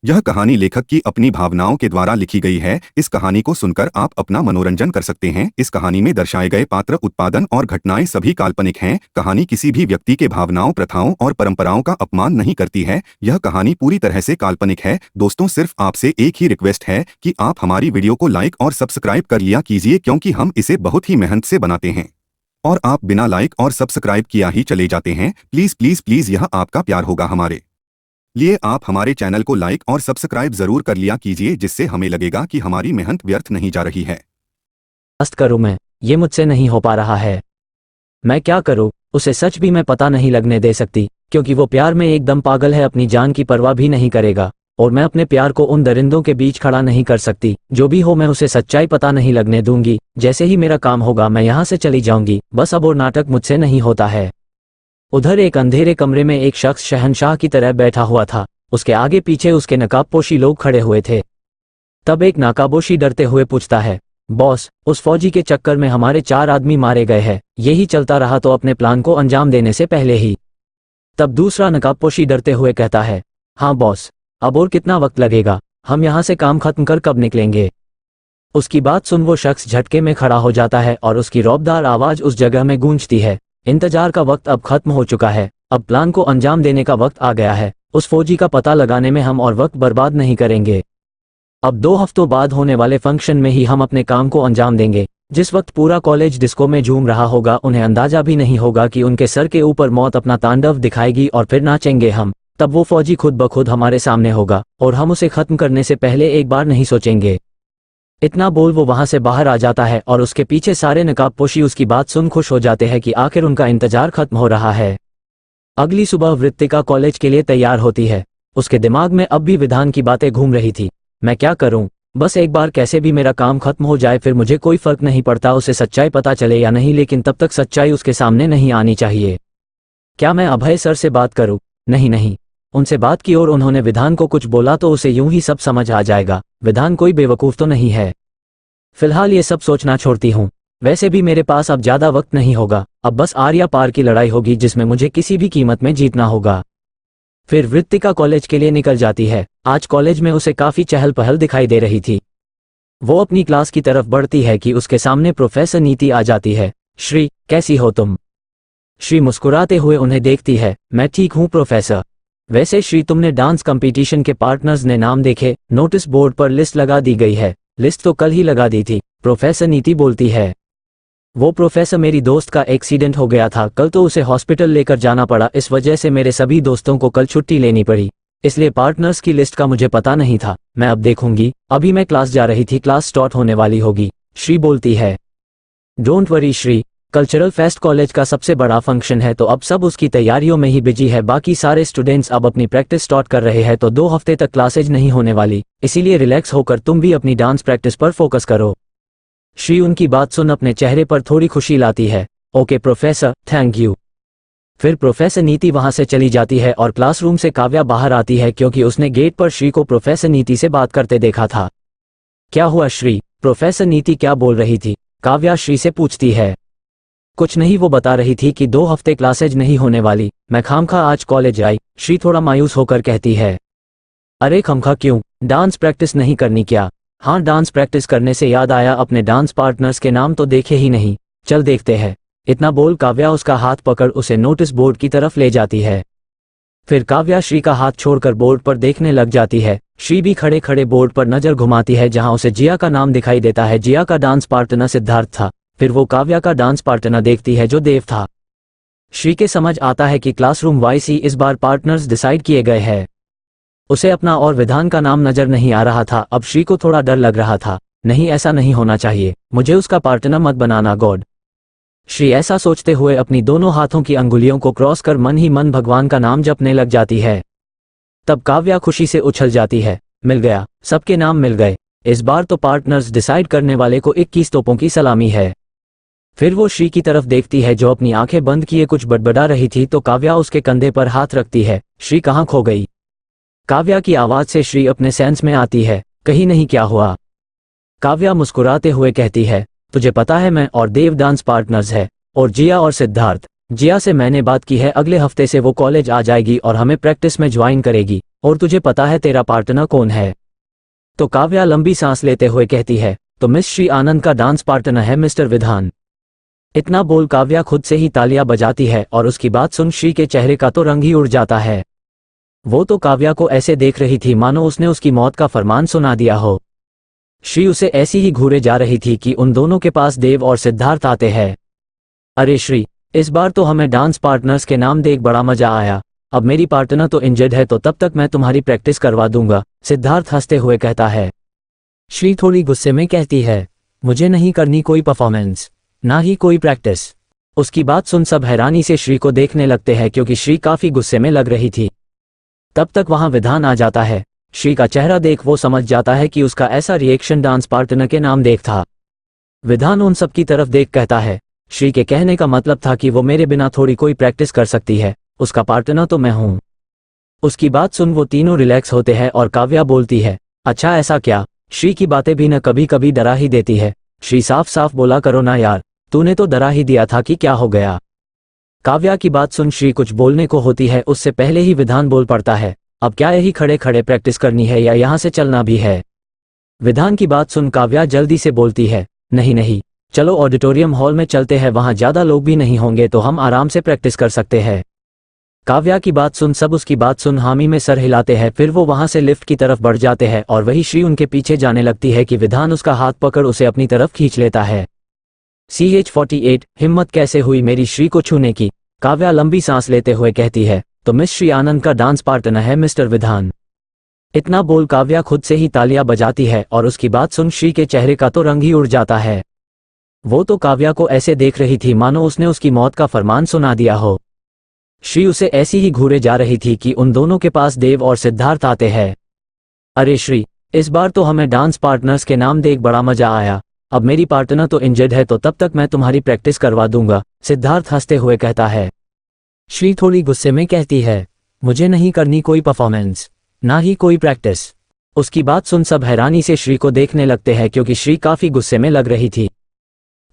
यह कहानी लेखक की अपनी भावनाओं के द्वारा लिखी गई है। इस कहानी को सुनकर आप अपना मनोरंजन कर सकते हैं। इस कहानी में दर्शाए गए पात्र, उत्पादन और घटनाएं सभी काल्पनिक हैं। कहानी किसी भी व्यक्ति के भावनाओं, प्रथाओं और परंपराओं का अपमान नहीं करती है। यह कहानी पूरी तरह से काल्पनिक है। दोस्तों, सिर्फ आपसे एक ही रिक्वेस्ट है कि आप हमारी वीडियो को लाइक और सब्सक्राइब कर लिया कीजिए, क्योंकि हम इसे बहुत ही मेहनत से बनाते हैं और आप बिना लाइक और सब्सक्राइब किया ही चले जाते हैं। प्लीज प्लीज प्लीज, यह आपका प्यार होगा हमारे लिए। आप हमारे चैनल को लाइक और सब्सक्राइब जरूर कर लिया कीजिए, जिससे हमें लगेगा कि हमारी मेहनत व्यर्थ नहीं जा रही है। मस्त करूं मैं, ये मुझसे नहीं हो पा रहा है। मैं क्या करूं? उसे सच भी मैं पता नहीं लगने दे सकती, क्योंकि वो प्यार में एकदम पागल है, अपनी जान की परवाह भी नहीं करेगा। और मैं अपने प्यार को उन दरिंदों के बीच खड़ा नहीं कर सकती। जो भी हो, मैं उसे सच्चाई पता नहीं लगने दूंगी। जैसे ही मेरा काम होगा मैं यहाँ से चली जाऊंगी। बस अब और नाटक मुझसे नहीं होता है। उधर एक अंधेरे कमरे में एक शख्स शहंशाह की तरह बैठा हुआ था। उसके आगे पीछे उसके नकाबपोशी लोग खड़े हुए थे। तब एक नाकाबपोशी डरते हुए पूछता है, बॉस, उस फौजी के चक्कर में हमारे 4 आदमी मारे गए हैं। यही चलता रहा तो अपने प्लान को अंजाम देने से पहले ही। तब दूसरा नकाबपोशी डरते हुए कहता है, हाँ बॉस, अब और कितना वक्त लगेगा? हम यहाँ से काम खत्म कर कब निकलेंगे? उसकी बात सुन वो शख्स झटके में खड़ा हो जाता है और उसकी रौबदार आवाज उस जगह में गूंजती है। इंतजार का वक्त अब खत्म हो चुका है। अब प्लान को अंजाम देने का वक्त आ गया है। उस फौजी का पता लगाने में हम और वक्त बर्बाद नहीं करेंगे। अब 2 हफ्तों बाद होने वाले फंक्शन में ही हम अपने काम को अंजाम देंगे। जिस वक्त पूरा कॉलेज डिस्को में झूम रहा होगा, उन्हें अंदाजा भी नहीं होगा कि उनके सर के ऊपर मौत अपना तांडव दिखाएगी और फिर नाचेंगे हम। तब वो फौजी खुद ब खुद हमारे सामने होगा और हम उसे खत्म करने से पहले एक बार नहीं सोचेंगे। इतना बोल वो वहां से बाहर आ जाता है और उसके पीछे सारे नकाबपोशी उसकी बात सुन खुश हो जाते हैं कि आखिर उनका इंतजार खत्म हो रहा है। अगली सुबह वृत्तिका कॉलेज के लिए तैयार होती है। उसके दिमाग में अब भी विधान की बातें घूम रही थी। मैं क्या करूं? बस एक बार कैसे भी मेरा काम खत्म हो जाए, फिर मुझे कोई फर्क नहीं पड़ता उसे सच्चाई पता चले या नहीं, लेकिन तब तक सच्चाई उसके सामने नहीं आनी चाहिए। क्या मैं अभय सर से बात करूं? नहीं, उनसे बात की और उन्होंने विधान को कुछ बोला तो उसे यूं ही सब समझ आ जाएगा। विधान कोई बेवकूफ तो नहीं है। फिलहाल ये सब सोचना छोड़ती हूँ। वैसे भी मेरे पास अब ज्यादा वक्त नहीं होगा। अब बस आर्या पार की लड़ाई होगी, जिसमें मुझे किसी भी कीमत में जीतना होगा। फिर वृत्तिका कॉलेज के लिए निकल जाती है। आज कॉलेज में उसे काफी चहल पहल दिखाई दे रही थी। वो अपनी क्लास की तरफ बढ़ती है कि उसके सामने प्रोफेसर नीति आ जाती है। श्री, कैसी हो तुम? श्री मुस्कुराते हुए उन्हें देखती है। मैं ठीक हूँ प्रोफेसर। वैसे श्री, तुमने डांस कंपटीशन के पार्टनर्स ने नाम देखे? नोटिस बोर्ड पर लिस्ट लगा दी गई है। लिस्ट तो कल ही लगा दी थी, प्रोफेसर नीति बोलती है। वो प्रोफेसर, मेरी दोस्त का एक्सीडेंट हो गया था कल, तो उसे हॉस्पिटल लेकर जाना पड़ा। इस वजह से मेरे सभी दोस्तों को कल छुट्टी लेनी पड़ी, इसलिए पार्टनर्स की लिस्ट का मुझे पता नहीं था। मैं अब देखूंगी। अभी मैं क्लास जा रही थी, क्लास स्टार्ट होने वाली होगी। श्री बोलती है। Don't worry Shri, cultural fest college का सबसे बड़ा फंक्शन है, तो अब सब उसकी तैयारियों में ही बिजी है। बाकी सारे स्टूडेंट्स अब अपनी प्रैक्टिस स्टार्ट कर रहे हैं, तो 2 हफ्ते तक क्लासेज नहीं होने वाली। इसीलिए रिलैक्स होकर तुम भी अपनी डांस प्रैक्टिस पर फोकस करो। श्री उनकी बात सुन अपने चेहरे पर थोड़ी खुशी लाती है। Okay professor, thank you. फिर प्रोफेसर नीति वहां से चली जाती है और क्लासरूम से काव्या बाहर आती है, क्योंकि उसने गेट पर श्री को प्रोफेसर नीति से बात करते देखा था। क्या हुआ श्री? प्रोफेसर नीति क्या बोल रही थी? काव्या श्री से पूछती है। कुछ नहीं, वो बता रही थी कि 2 हफ्ते क्लासेज नहीं होने वाली। मैं खामखा आज कॉलेज आई। श्री थोड़ा मायूस होकर कहती है। अरे खामखा क्यों? डांस प्रैक्टिस नहीं करनी क्या? हाँ, डांस प्रैक्टिस करने से याद आया, अपने डांस पार्टनर्स के नाम तो देखे ही नहीं। चल देखते हैं। इतना बोल काव्या उसका हाथ पकड़ उसे नोटिस बोर्ड की तरफ ले जाती है। फिर काव्या श्री का हाथ छोड़कर बोर्ड पर देखने लग जाती है। श्री भी खड़े खड़े बोर्ड पर नजर घुमाती है, जहां उसे जिया का नाम दिखाई देता है। जिया का डांस पार्टनर सिद्धार्थ था। फिर वो काव्या का डांस पार्टनर देखती है, जो देव था। श्री के समझ आता है कि क्लासरूम वाइज ही इस बार पार्टनर्स डिसाइड किए गए हैं। उसे अपना और विधान का नाम नजर नहीं आ रहा था। अब श्री को थोड़ा डर लग रहा था। नहीं, ऐसा नहीं होना चाहिए, मुझे उसका पार्टनर मत बनाना गॉड। श्री ऐसा सोचते हुए अपनी दोनों हाथों की अंगुलियों को क्रॉस कर मन ही मन भगवान का नाम जपने लग जाती है। तब काव्या खुशी से उछल जाती है। मिल गया, सबके नाम मिल गए। इस बार तो पार्टनर्स डिसाइड करने वाले को 21 तोपों की सलामी है। फिर वो श्री की तरफ देखती है, जो अपनी आंखें बंद किए कुछ बड़बड़ा रही थी, तो काव्या उसके कंधे पर हाथ रखती है। श्री कहाँ खो गई? काव्या की आवाज से श्री अपने सेंस में आती है। कहीं नहीं, क्या हुआ? काव्या मुस्कुराते हुए कहती है, तुझे पता है मैं और देव डांस पार्टनर्स है, और जिया और सिद्धार्थ। जिया से मैंने बात की है, अगले हफ्ते से वो कॉलेज आ जाएगी और हमें प्रैक्टिस में ज्वाइन करेगी। और तुझे पता है तेरा पार्टनर कौन है? तो काव्या लंबी सांस लेते हुए कहती है, तो मिस श्री आनंद का डांस पार्टनर है मिस्टर विधान। इतना बोल काव्या खुद से ही तालियां बजाती है और उसकी बात सुन श्री के चेहरे का तो रंग ही उड़ जाता है। वो तो काव्या को ऐसे देख रही थी मानो उसने उसकी मौत का फरमान सुना दिया हो। श्री उसे ऐसी ही घूरे जा रही थी कि उन दोनों के पास देव और सिद्धार्थ आते हैं। अरे श्री, इस बार तो हमें डांस पार्टनर्स के नाम देख बड़ा मजा आया। अब मेरी पार्टनर तो इंजर्ड है तो तब तक मैं तुम्हारी प्रैक्टिस करवा दूंगा, सिद्धार्थ हंसते हुए कहता है। श्री थोड़ी गुस्से में कहती है, मुझे नहीं करनी कोई परफॉर्मेंस, ना ही कोई प्रैक्टिस। उसकी बात सुन सब हैरानी से श्री को देखने लगते हैं क्योंकि श्री काफी गुस्से में लग रही थी। तब तक वहां विधान आ जाता है। श्री का चेहरा देख वो समझ जाता है कि उसका ऐसा रिएक्शन डांस पार्टनर के नाम देख था। विधान उन सब की तरफ देख कहता है, श्री के कहने का मतलब था कि वो मेरे बिना थोड़ी कोई प्रैक्टिस कर सकती है, उसका पार्टनर तो मैं हूं। उसकी बात सुन वो तीनों रिलैक्स होते हैं और काव्या बोलती है, अच्छा ऐसा क्या? श्री की बातें भी न कभी कभी डरा ही देती है। श्री साफ साफ बोला करो ना यार, तूने तो डरा ही दिया था कि क्या हो गया। काव्या की बात सुन श्री कुछ बोलने को होती है उससे पहले ही विधान बोल पड़ता है, अब क्या यही खड़े खड़े प्रैक्टिस करनी है या यहाँ से चलना भी है? विधान की बात सुन काव्या जल्दी से बोलती है, नहीं नहीं, चलो ऑडिटोरियम हॉल में चलते हैं, वहां ज्यादा लोग भी नहीं होंगे तो हम आराम से प्रैक्टिस कर सकते हैं। काव्या की बात सुन सब उसकी बात सुन हामी में सर हिलाते हैं। फिर वो वहां से लिफ्ट की तरफ बढ़ जाते हैं और वही श्री उनके पीछे जाने लगती है कि विधान उसका हाथ पकड़ उसे अपनी तरफ खींच लेता है। CH48 हिम्मत कैसे हुई मेरी श्री को छूने की? काव्या लंबी सांस लेते हुए कहती है, तो मिस श्री आनंद का डांस पार्टनर है मिस्टर विधान। इतना बोल काव्या खुद से ही तालियां बजाती है और उसकी बात सुन श्री के चेहरे का तो रंग ही उड़ जाता है। वो तो काव्या को ऐसे देख रही थी मानो उसने उसकी मौत का फरमान सुना दिया हो। श्री उसे ऐसी ही घूरे जा रही थी कि उन दोनों के पास देव और सिद्धार्थ आते हैं। अरे श्री, इस बार तो हमें डांस पार्टनर्स के नाम देख बड़ा मजा आया। अब मेरी पार्टनर तो इंजर्ड है तो तब तक मैं तुम्हारी प्रैक्टिस करवा दूंगा, सिद्धार्थ हंसते हुए कहता है। श्री थोड़ी गुस्से में कहती है, मुझे नहीं करनी कोई परफॉर्मेंस, ना ही कोई प्रैक्टिस। उसकी बात सुन सब हैरानी से श्री को देखने लगते हैं क्योंकि श्री काफी गुस्से में लग रही थी।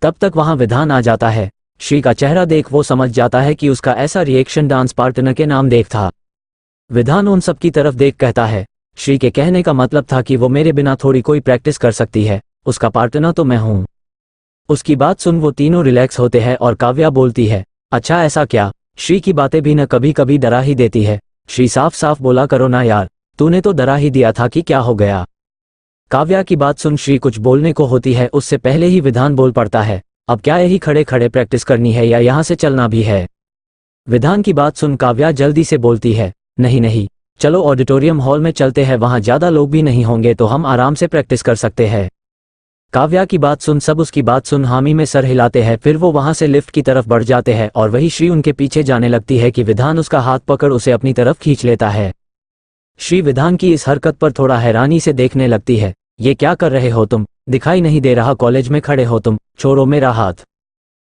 तब तक वहां विधान आ जाता है। श्री का चेहरा देख वो समझ जाता है कि उसका ऐसा रिएक्शन डांस पार्टनर के नाम देख था। विधान उन सब की तरफ देख कहता है, श्री के कहने का मतलब था कि वो मेरे बिना थोड़ी कोई प्रैक्टिस कर सकती है, उसका पार्टनर तो मैं हूं। उसकी बात सुन वो तीनों रिलैक्स होते हैं और काव्या बोलती है, अच्छा ऐसा क्या? श्री की बातें भी न कभी कभी डरा ही देती है। श्री साफ साफ बोला करो ना यार, तूने तो डरा ही दिया था कि क्या हो गया। काव्या की बात सुन श्री कुछ बोलने को होती है उससे पहले ही विधान बोल पड़ता है, अब क्या यही खड़े खड़े प्रैक्टिस करनी है या यहाँ से चलना भी है? विधान की बात सुन काव्या जल्दी से बोलती है, नहीं नहीं, चलो ऑडिटोरियम हॉल में चलते हैं, वहां ज्यादा लोग भी नहीं होंगे तो हम आराम से प्रैक्टिस कर सकते हैं। काव्या की बात सुन सब उसकी बात सुन हामी में सर हिलाते हैं। फिर वो वहां से लिफ्ट की तरफ बढ़ जाते हैं और वही श्री उनके पीछे जाने लगती है कि विधान उसका हाथ पकड़ उसे अपनी तरफ खींच लेता है। श्री विधान की इस हरकत पर थोड़ा हैरानी से देखने लगती है, ये क्या कर रहे हो तुम? दिखाई नहीं दे रहा कॉलेज में खड़े हो तुम, छोड़ो मेरा हाथ।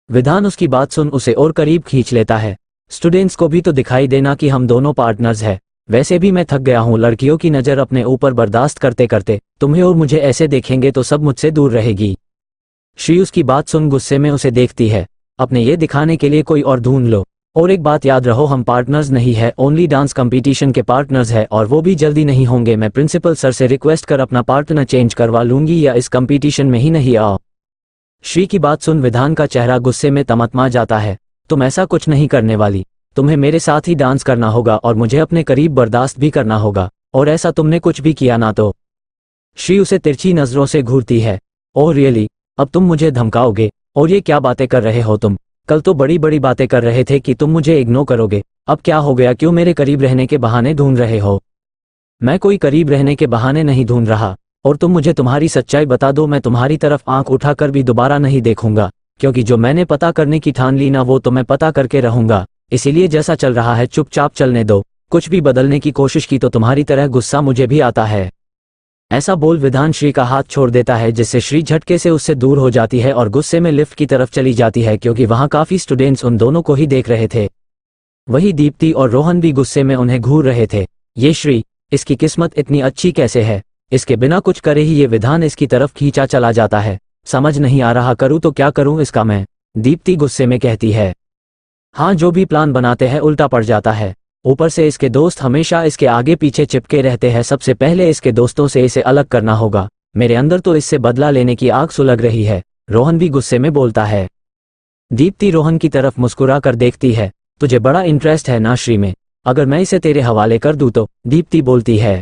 विधान उसकी बात सुन उसे और करीब खींच लेता है, स्टूडेंट्स को भी तो दिखाई देना कि हम दोनों पार्टनर्स हैं। वैसे भी मैं थक गया हूं लड़कियों की नज़र अपने ऊपर बर्दाश्त करते करते, तुम्हें और मुझे ऐसे देखेंगे तो सब मुझसे दूर रहेगी। श्री उसकी बात सुन गुस्से में उसे देखती है, अपने ये दिखाने के लिए कोई और ढूंढ लो। और एक बात याद रहो, हम पार्टनर्स नहीं है, ओनली डांस कंपटीशन के पार्टनर्स है और वो भी जल्दी नहीं होंगे। मैं प्रिंसिपल सर से रिक्वेस्ट कर अपना पार्टनर चेंज करवा लूंगी या इस कंपटीशन में ही नहीं आओ। श्री की बात सुन विधान का चेहरा गुस्से में तमतमा जाता है, तुम ऐसा कुछ नहीं करने वाली, तुम्हें मेरे साथ ही डांस करना होगा और मुझे अपने करीब बर्दाश्त भी करना होगा, और ऐसा तुमने कुछ भी किया ना तो। श्री उसे तिरछी नजरों से घूरती है, ओह रियली, अब तुम मुझे धमकाओगे? और ये क्या बातें कर रहे हो तुम? कल तो बड़ी बड़ी बातें कर रहे थे कि तुम मुझे इग्नोर करोगे, अब क्या हो गया? क्यों मेरे करीब रहने के बहाने ढूंढ रहे हो? मैं कोई करीब रहने के बहाने नहीं ढूंढ रहा, और तुम मुझे तुम्हारी सच्चाई बता दो, मैं तुम्हारी तरफ आंख उठाकर भी दोबारा नहीं देखूंगा, क्योंकि जो मैंने पता करने की ठान ली ना वो तो मैं पता करके रहूंगा। इसीलिए जैसा चल रहा है चुपचाप चलने दो, कुछ भी बदलने की कोशिश की तो तुम्हारी तरह गुस्सा मुझे भी आता है। ऐसा बोल विधान श्री का हाथ छोड़ देता है, जिससे श्री झटके से उससे दूर हो जाती है और गुस्से में लिफ्ट की तरफ चली जाती है, क्योंकि वहां काफी स्टूडेंट्स उन दोनों को ही देख रहे थे। वही दीप्ति और रोहन भी गुस्से में उन्हें घूर रहे थे, ये श्री, इसकी किस्मत इतनी अच्छी कैसे है, इसके बिना कुछ करे ही ये विधान इसकी तरफ खींचा चला जाता है, समझ नहीं आ रहा करूँ तो क्या करूँ इसका मैं। दीप्ति गुस्से में कहती है, हाँ जो भी प्लान बनाते हैं उल्टा पड़ जाता है, ऊपर से इसके दोस्त हमेशा इसके आगे पीछे चिपके रहते हैं। सबसे पहले इसके दोस्तों से इसे अलग करना होगा। मेरे अंदर तो इससे बदला लेने की आग सुलग रही है। रोहन भी गुस्से में बोलता है। दीप्ति रोहन की तरफ मुस्कुरा कर देखती है। तुझे बड़ा इंटरेस्ट है ना श्री में, अगर मैं इसे तेरे हवाले कर दूं तो? दीप्ति बोलती है।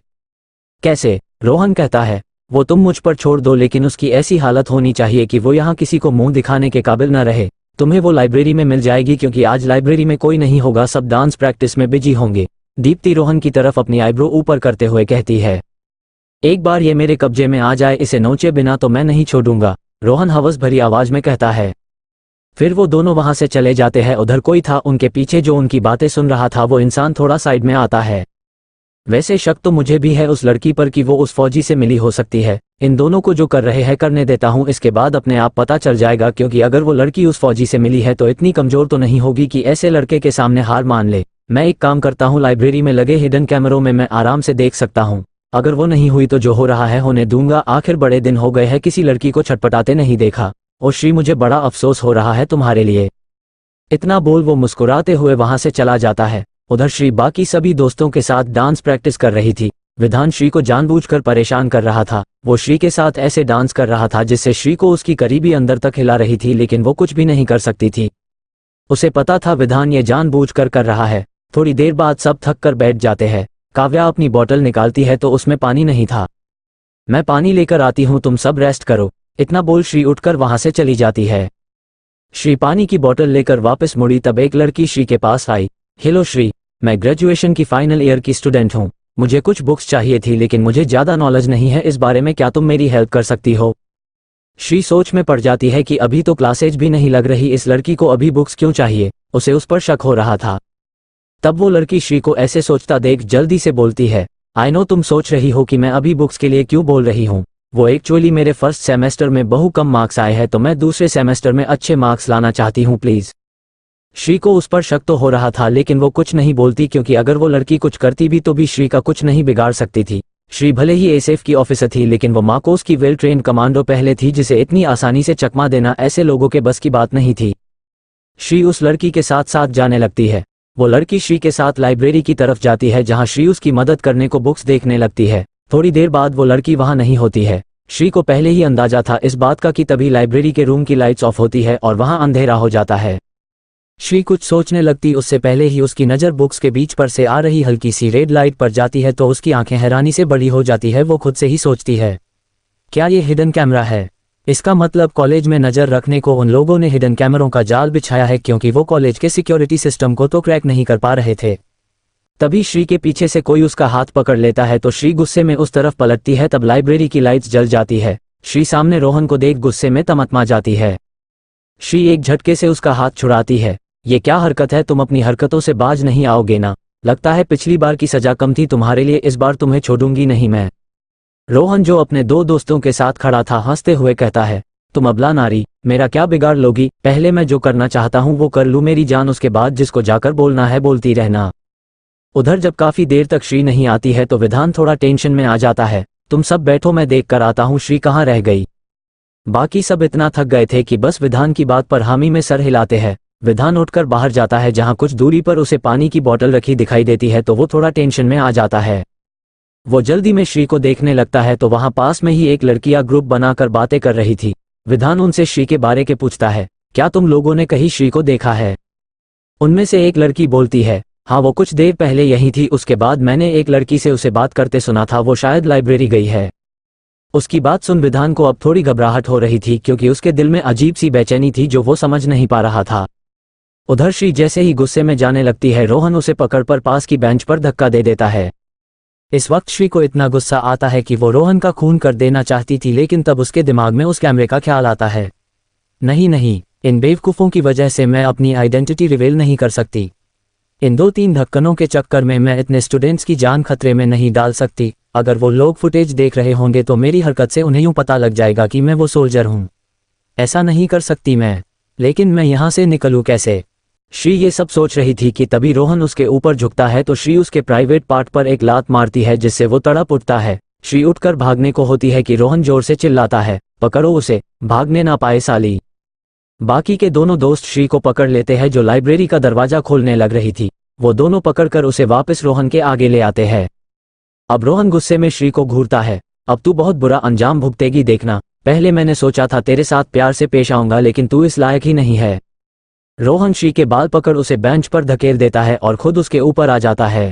कैसे? रोहन कहता है। वो तुम मुझ पर छोड़ दो, लेकिन उसकी ऐसी हालत होनी चाहिए कि वो यहाँ किसी को मुंह दिखाने के काबिल न रहे। तुम्हें वो लाइब्रेरी में मिल जाएगी, क्योंकि आज लाइब्रेरी में कोई नहीं होगा, सब डांस प्रैक्टिस में बिजी होंगे। दीप्ति रोहन की तरफ अपनी आईब्रो ऊपर करते हुए कहती है। एक बार ये मेरे कब्जे में आ जाए, इसे नोचे बिना तो मैं नहीं छोड़ूंगा, रोहन हवस भरी आवाज में कहता है। फिर वो दोनों वहां से चले जाते हैं। उधर कोई था उनके पीछे जो उनकी बातें सुन रहा था। वो इंसान थोड़ा साइड में आता है। वैसे शक तो मुझे भी है उस लड़की पर कि वो उस फौजी से मिली हो सकती है। इन दोनों को जो कर रहे हैं करने देता हूँ, इसके बाद अपने आप पता चल जाएगा, क्योंकि अगर वो लड़की उस फौजी से मिली है तो इतनी कमजोर तो नहीं होगी कि ऐसे लड़के के सामने हार मान ले। मैं एक काम करता हूँ, लाइब्रेरी में लगे हिडन कैमरों में मैं आराम से देख सकता हूँ। अगर वो नहीं हुई तो जो हो रहा है होने दूंगा। आखिर बड़े दिन हो गए हैं किसी लड़की को छटपटाते नहीं देखा। और श्री, मुझे बड़ा अफसोस हो रहा है तुम्हारे लिए। इतना बोल वो मुस्कुराते हुए वहां से चला जाता है। उधर श्री बाकी सभी दोस्तों के साथ डांस प्रैक्टिस कर रही थी। विधान श्री को जानबूझकर परेशान कर रहा था। वो श्री के साथ ऐसे डांस कर रहा था जिससे श्री को उसकी करीबी अंदर तक हिला रही थी, लेकिन वो कुछ भी नहीं कर सकती थी। उसे पता था विधान ये जानबूझकर कर रहा है। थोड़ी देर बाद सब थक कर बैठ जाते हैं। काव्या अपनी बोतल निकालती है तो उसमें पानी नहीं था। मैं पानी लेकर आती हूँ, तुम सब रेस्ट करो। इतना बोल श्री उठकर वहां से चली जाती है। श्री पानी की बोतल लेकर वापस मुड़ी तब एक लड़की श्री के पास आई। हेलो श्री, मैं ग्रेजुएशन की फाइनल ईयर की स्टूडेंट हूँ। मुझे कुछ बुक्स चाहिए थी, लेकिन मुझे ज्यादा नॉलेज नहीं है इस बारे में, क्या तुम मेरी हेल्प कर सकती हो? श्री सोच में पड़ जाती है कि अभी तो क्लासेज भी नहीं लग रही, इस लड़की को अभी बुक्स क्यों चाहिए? उसे उस पर शक हो रहा था। तब वो लड़की श्री को ऐसे सोचता देख जल्दी से बोलती है। आई नो तुम सोच रही हो कि मैं अभी बुक्स के लिए क्यों बोल रही हूँ। वो एक्चुअली मेरे फर्स्ट सेमेस्टर में बहु कम मार्क्स आए हैं, तो मैं दूसरे सेमेस्टर में अच्छे मार्क्स लाना चाहती हूँ प्लीज। श्री को उस पर शक तो हो रहा था, लेकिन वो कुछ नहीं बोलती, क्योंकि अगर वो लड़की कुछ करती भी तो भी श्री का कुछ नहीं बिगाड़ सकती थी। श्री भले ही एसएफ की ऑफिसर थी, लेकिन वो मार्कोस की वेल ट्रेन्ड कमांडो पहले थी, जिसे इतनी आसानी से चकमा देना ऐसे लोगों के बस की बात नहीं थी। श्री उस लड़की के साथ साथ जाने लगती है। वो लड़की श्री के साथ लाइब्रेरी की तरफ जाती है, जहां श्री उसकी मदद करने को बुक्स देखने लगती है। थोड़ी देर बाद वो लड़की वहां नहीं होती है। श्री को पहले ही अंदाजा था इस बात का कि तभी लाइब्रेरी के रूम की लाइट्स ऑफ होती है और वहां अंधेरा हो जाता है। श्री कुछ सोचने लगती, उससे पहले ही उसकी नज़र बुक्स के बीच पर से आ रही हल्की सी रेड लाइट पर जाती है तो उसकी आंखें हैरानी से बड़ी हो जाती है। वो खुद से ही सोचती है, क्या ये हिडन कैमरा है? इसका मतलब कॉलेज में नज़र रखने को उन लोगों ने हिडन कैमरों का जाल बिछाया है, क्योंकि वो कॉलेज के सिक्योरिटी सिस्टम को तो क्रैक नहीं कर पा रहे थे। तभी श्री के पीछे से कोई उसका हाथ पकड़ लेता है तो श्री गुस्से में उस तरफ पलटती है। तब लाइब्रेरी की लाइट्स जल जाती है। श्री सामने रोहन को देख गुस्से में तमतमा जाती है। श्री एक झटके से उसका हाथ छुड़ाती है। ये क्या हरकत है? तुम अपनी हरकतों से बाज नहीं आओगे ना? लगता है पिछली बार की सजा कम थी तुम्हारे लिए, इस बार तुम्हें छोड़ूंगी नहीं मैं। रोहन जो अपने दो दोस्तों के साथ खड़ा था हंसते हुए कहता है, तुम अबला नारी, मेरा क्या बिगाड़ लोगी? पहले मैं जो करना चाहता हूँ वो कर लूँ मेरी जान, उसके बाद जिसको जाकर बोलना है बोलती रहना। उधर जब काफी देर तक श्री नहीं आती है तो विधान थोड़ा टेंशन में आ जाता है। तुम सब बैठो, मैं देख कर आता हूँ श्री कहाँ रह गई। बाकी सब इतना थक गए थे कि बस विधान की बात पर हामी में सर हिलाते हैं। विधान उठकर बाहर जाता है, जहां कुछ दूरी पर उसे पानी की बोतल रखी दिखाई देती है तो वो थोड़ा टेंशन में आ जाता है। वो जल्दी में श्री को देखने लगता है तो वहां पास में ही एक लड़कियां ग्रुप बनाकर बातें कर रही थी। विधान उनसे श्री के बारे के पूछता है, क्या तुम लोगों ने कहीं श्री को देखा है? उनमें से एक लड़की बोलती है, हाँ वो कुछ देर पहले यही थी, उसके बाद मैंने एक लड़की से उसे बात करते सुना था, वो शायद लाइब्रेरी गई है। उसकी बात सुन विधान को अब थोड़ी घबराहट हो रही थी, क्योंकि उसके दिल में अजीब सी बेचैनी थी जो वो समझ नहीं पा रहा था। उधर श्री जैसे ही गुस्से में जाने लगती है, रोहन उसे पकड़कर पास की बेंच पर धक्का दे देता है। इस वक्त श्री को इतना गुस्सा आता है कि वो रोहन का खून कर देना चाहती थी, लेकिन तब उसके दिमाग में उस कैमरे का ख्याल आता है। नहीं, इन बेवकूफ़ों की वजह से मैं अपनी आइडेंटिटी रिवील नहीं कर सकती। इन 2-3 धक्कनों के चक्कर में मैं इतने स्टूडेंट्स की जान खतरे में नहीं डाल सकती। अगर वो लोग फुटेज देख रहे होंगे तो मेरी हरकत से उन्हें यूँ पता लग जाएगा कि मैं वो सोल्जर हूँ। ऐसा नहीं कर सकती मैं, लेकिन मैं यहाँ से निकलूँ कैसे? श्री ये सब सोच रही थी कि तभी रोहन उसके ऊपर झुकता है तो श्री उसके प्राइवेट पार्ट पर एक लात मारती है, जिससे वो तड़प उठता है। श्री उठकर भागने को होती है कि रोहन जोर से चिल्लाता है, पकड़ो उसे, भागने ना पाए साली। बाकी के दोनों दोस्त श्री को पकड़ लेते हैं जो लाइब्रेरी का दरवाजा खोलने लग रही थी। वो दोनों पकड़कर उसे वापस रोहन के आगे ले आते हैं। अब रोहन गुस्से में श्री को घूरता है, अब तू बहुत बुरा अंजाम भुगतेगी देखना, पहले मैंने सोचा था तेरे साथ प्यार से पेश आऊंगा लेकिन तू इस लायक ही नहीं है। रोहन श्री के बाल पकड़ उसे बेंच पर धकेल देता है और खुद उसके ऊपर आ जाता है।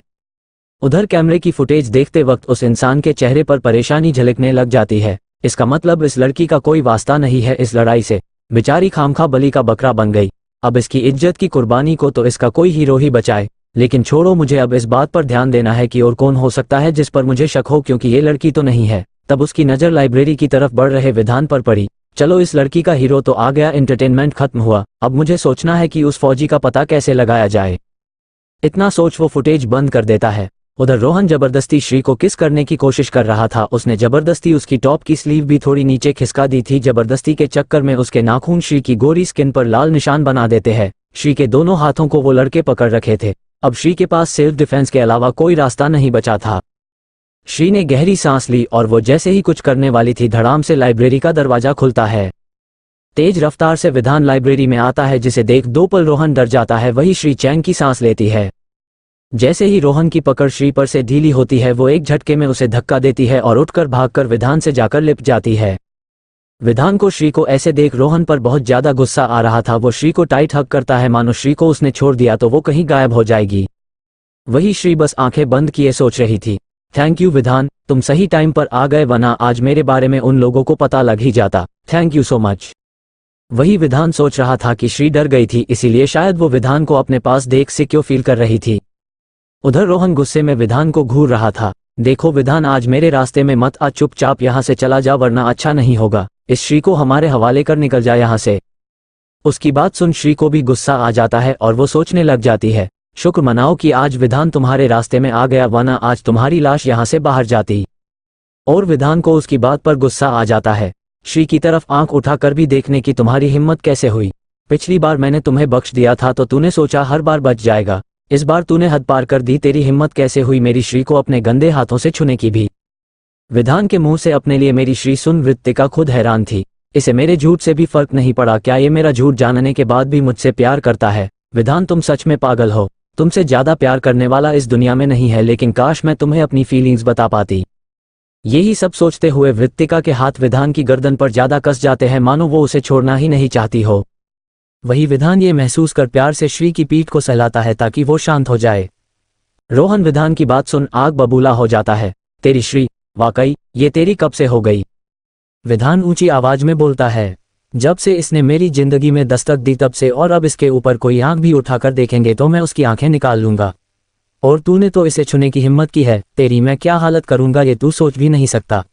उधर कैमरे की फुटेज देखते वक्त उस इंसान के चेहरे पर परेशानी झलकने लग जाती है। इसका मतलब इस लड़की का कोई वास्ता नहीं है इस लड़ाई से, बेचारी खामखा बलि का बकरा बन गई। अब इसकी इज्जत की कुर्बानी को तो इसका कोई हीरो ही बचाए। लेकिन छोड़ो, मुझे अब इस बात पर ध्यान देना है कि और कौन हो सकता है जिस पर मुझे शक हो, क्योंकि ये लड़की तो नहीं है। तब उसकी नज़र लाइब्रेरी की तरफ बढ़ रहे विधान पर पड़ी। चलो, इस लड़की का हीरो तो आ गया, एंटरटेनमेंट खत्म हुआ, अब मुझे सोचना है कि उस फौजी का पता कैसे लगाया जाए। इतना सोच वो फुटेज बंद कर देता है। उधर रोहन जबरदस्ती श्री को किस करने की कोशिश कर रहा था। उसने जबरदस्ती उसकी टॉप की स्लीव भी थोड़ी नीचे खिसका दी थी। जबरदस्ती के चक्कर में उसके नाखून श्री की गोरी स्किन पर लाल निशान बना देते हैं। श्री के दोनों हाथों को वो लड़के पकड़ रखे थे। अब श्री के पास सेल्फ डिफेंस के अलावा कोई रास्ता नहीं बचा था। श्री ने गहरी सांस ली और वो जैसे ही कुछ करने वाली थी, धड़ाम से लाइब्रेरी का दरवाजा खुलता है। तेज रफ्तार से विधान लाइब्रेरी में आता है, जिसे देख दो पल रोहन डर जाता है, वही श्री चैन की सांस लेती है। जैसे ही रोहन की पकड़ श्री पर से ढीली होती है, वो एक झटके में उसे धक्का देती है और उठकर भागकर विधान से जाकर लिपट जाती है। विधान को श्री को ऐसे देख रोहन पर बहुत ज्यादा गुस्सा आ रहा था। वो श्री को टाइट हग करता है, मानो श्री को उसने छोड़ दिया तो वो कहीं गायब हो जाएगी। वही श्री बस आंखें बंद किए सोच रही थी, थैंक यू विधान, तुम सही टाइम पर आ गए, वरना आज मेरे बारे में उन लोगों को पता लग ही जाता, थैंक यू सो मच। वही विधान सोच रहा था कि श्री डर गई थी, इसीलिए शायद वो विधान को अपने पास देख सिक्योर फील कर रही थी। उधर रोहन गुस्से में विधान को घूर रहा था, देखो विधान, आज मेरे रास्ते में मत आ, चुपचाप यहाँ से चला जा वरना अच्छा नहीं होगा। इस श्री को हमारे हवाले कर निकल जा यहाँ से। उसकी बात सुन श्री को भी गुस्सा आ जाता है और वो सोचने लग जाती है, शुक्र मनाओ कि आज विधान तुम्हारे रास्ते में आ गया, वरना आज तुम्हारी लाश यहाँ से बाहर जाती। और विधान को उसकी बात पर गुस्सा आ जाता है। श्री की तरफ आंख उठाकर भी देखने की तुम्हारी हिम्मत कैसे हुई? पिछली बार मैंने तुम्हें बख्श दिया था तो तूने सोचा हर बार बच जाएगा, इस बार तूने हद पार कर दी, तेरी हिम्मत कैसे हुई मेरी श्री को अपने गंदे हाथों से छूने की भी? विधान के मुंह से अपने लिए मेरी श्री सुन वृत्तिका खुद हैरान थी। इसे मेरे झूठ से भी फर्क नहीं पड़ा, क्या ये मेरा झूठ जानने के बाद भी मुझसे प्यार करता है? विधान, तुम सच में पागल हो, तुमसे ज्यादा प्यार करने वाला इस दुनिया में नहीं है, लेकिन काश मैं तुम्हें अपनी फीलिंग्स बता पाती। यही सब सोचते हुए वृत्तिका के हाथ विधान की गर्दन पर ज्यादा कस जाते हैं, मानो वो उसे छोड़ना ही नहीं चाहती हो। वही विधान ये महसूस कर प्यार से श्री की पीठ को सहलाता है ताकि वो शांत हो जाए। रोहन विधान की बात सुन आग बबूला हो जाता है, तेरी श्री, वाकई ये तेरी कब से हो गई? विधान ऊंची आवाज में बोलता है, जब से इसने मेरी जिंदगी में दस्तक दी तब से, और अब इसके ऊपर कोई आंख भी उठाकर देखेंगे तो मैं उसकी आंखें निकाल लूंगा। और तूने तो इसे छूने की हिम्मत की है, तेरी मैं क्या हालत करूंगा ये तू सोच भी नहीं सकता।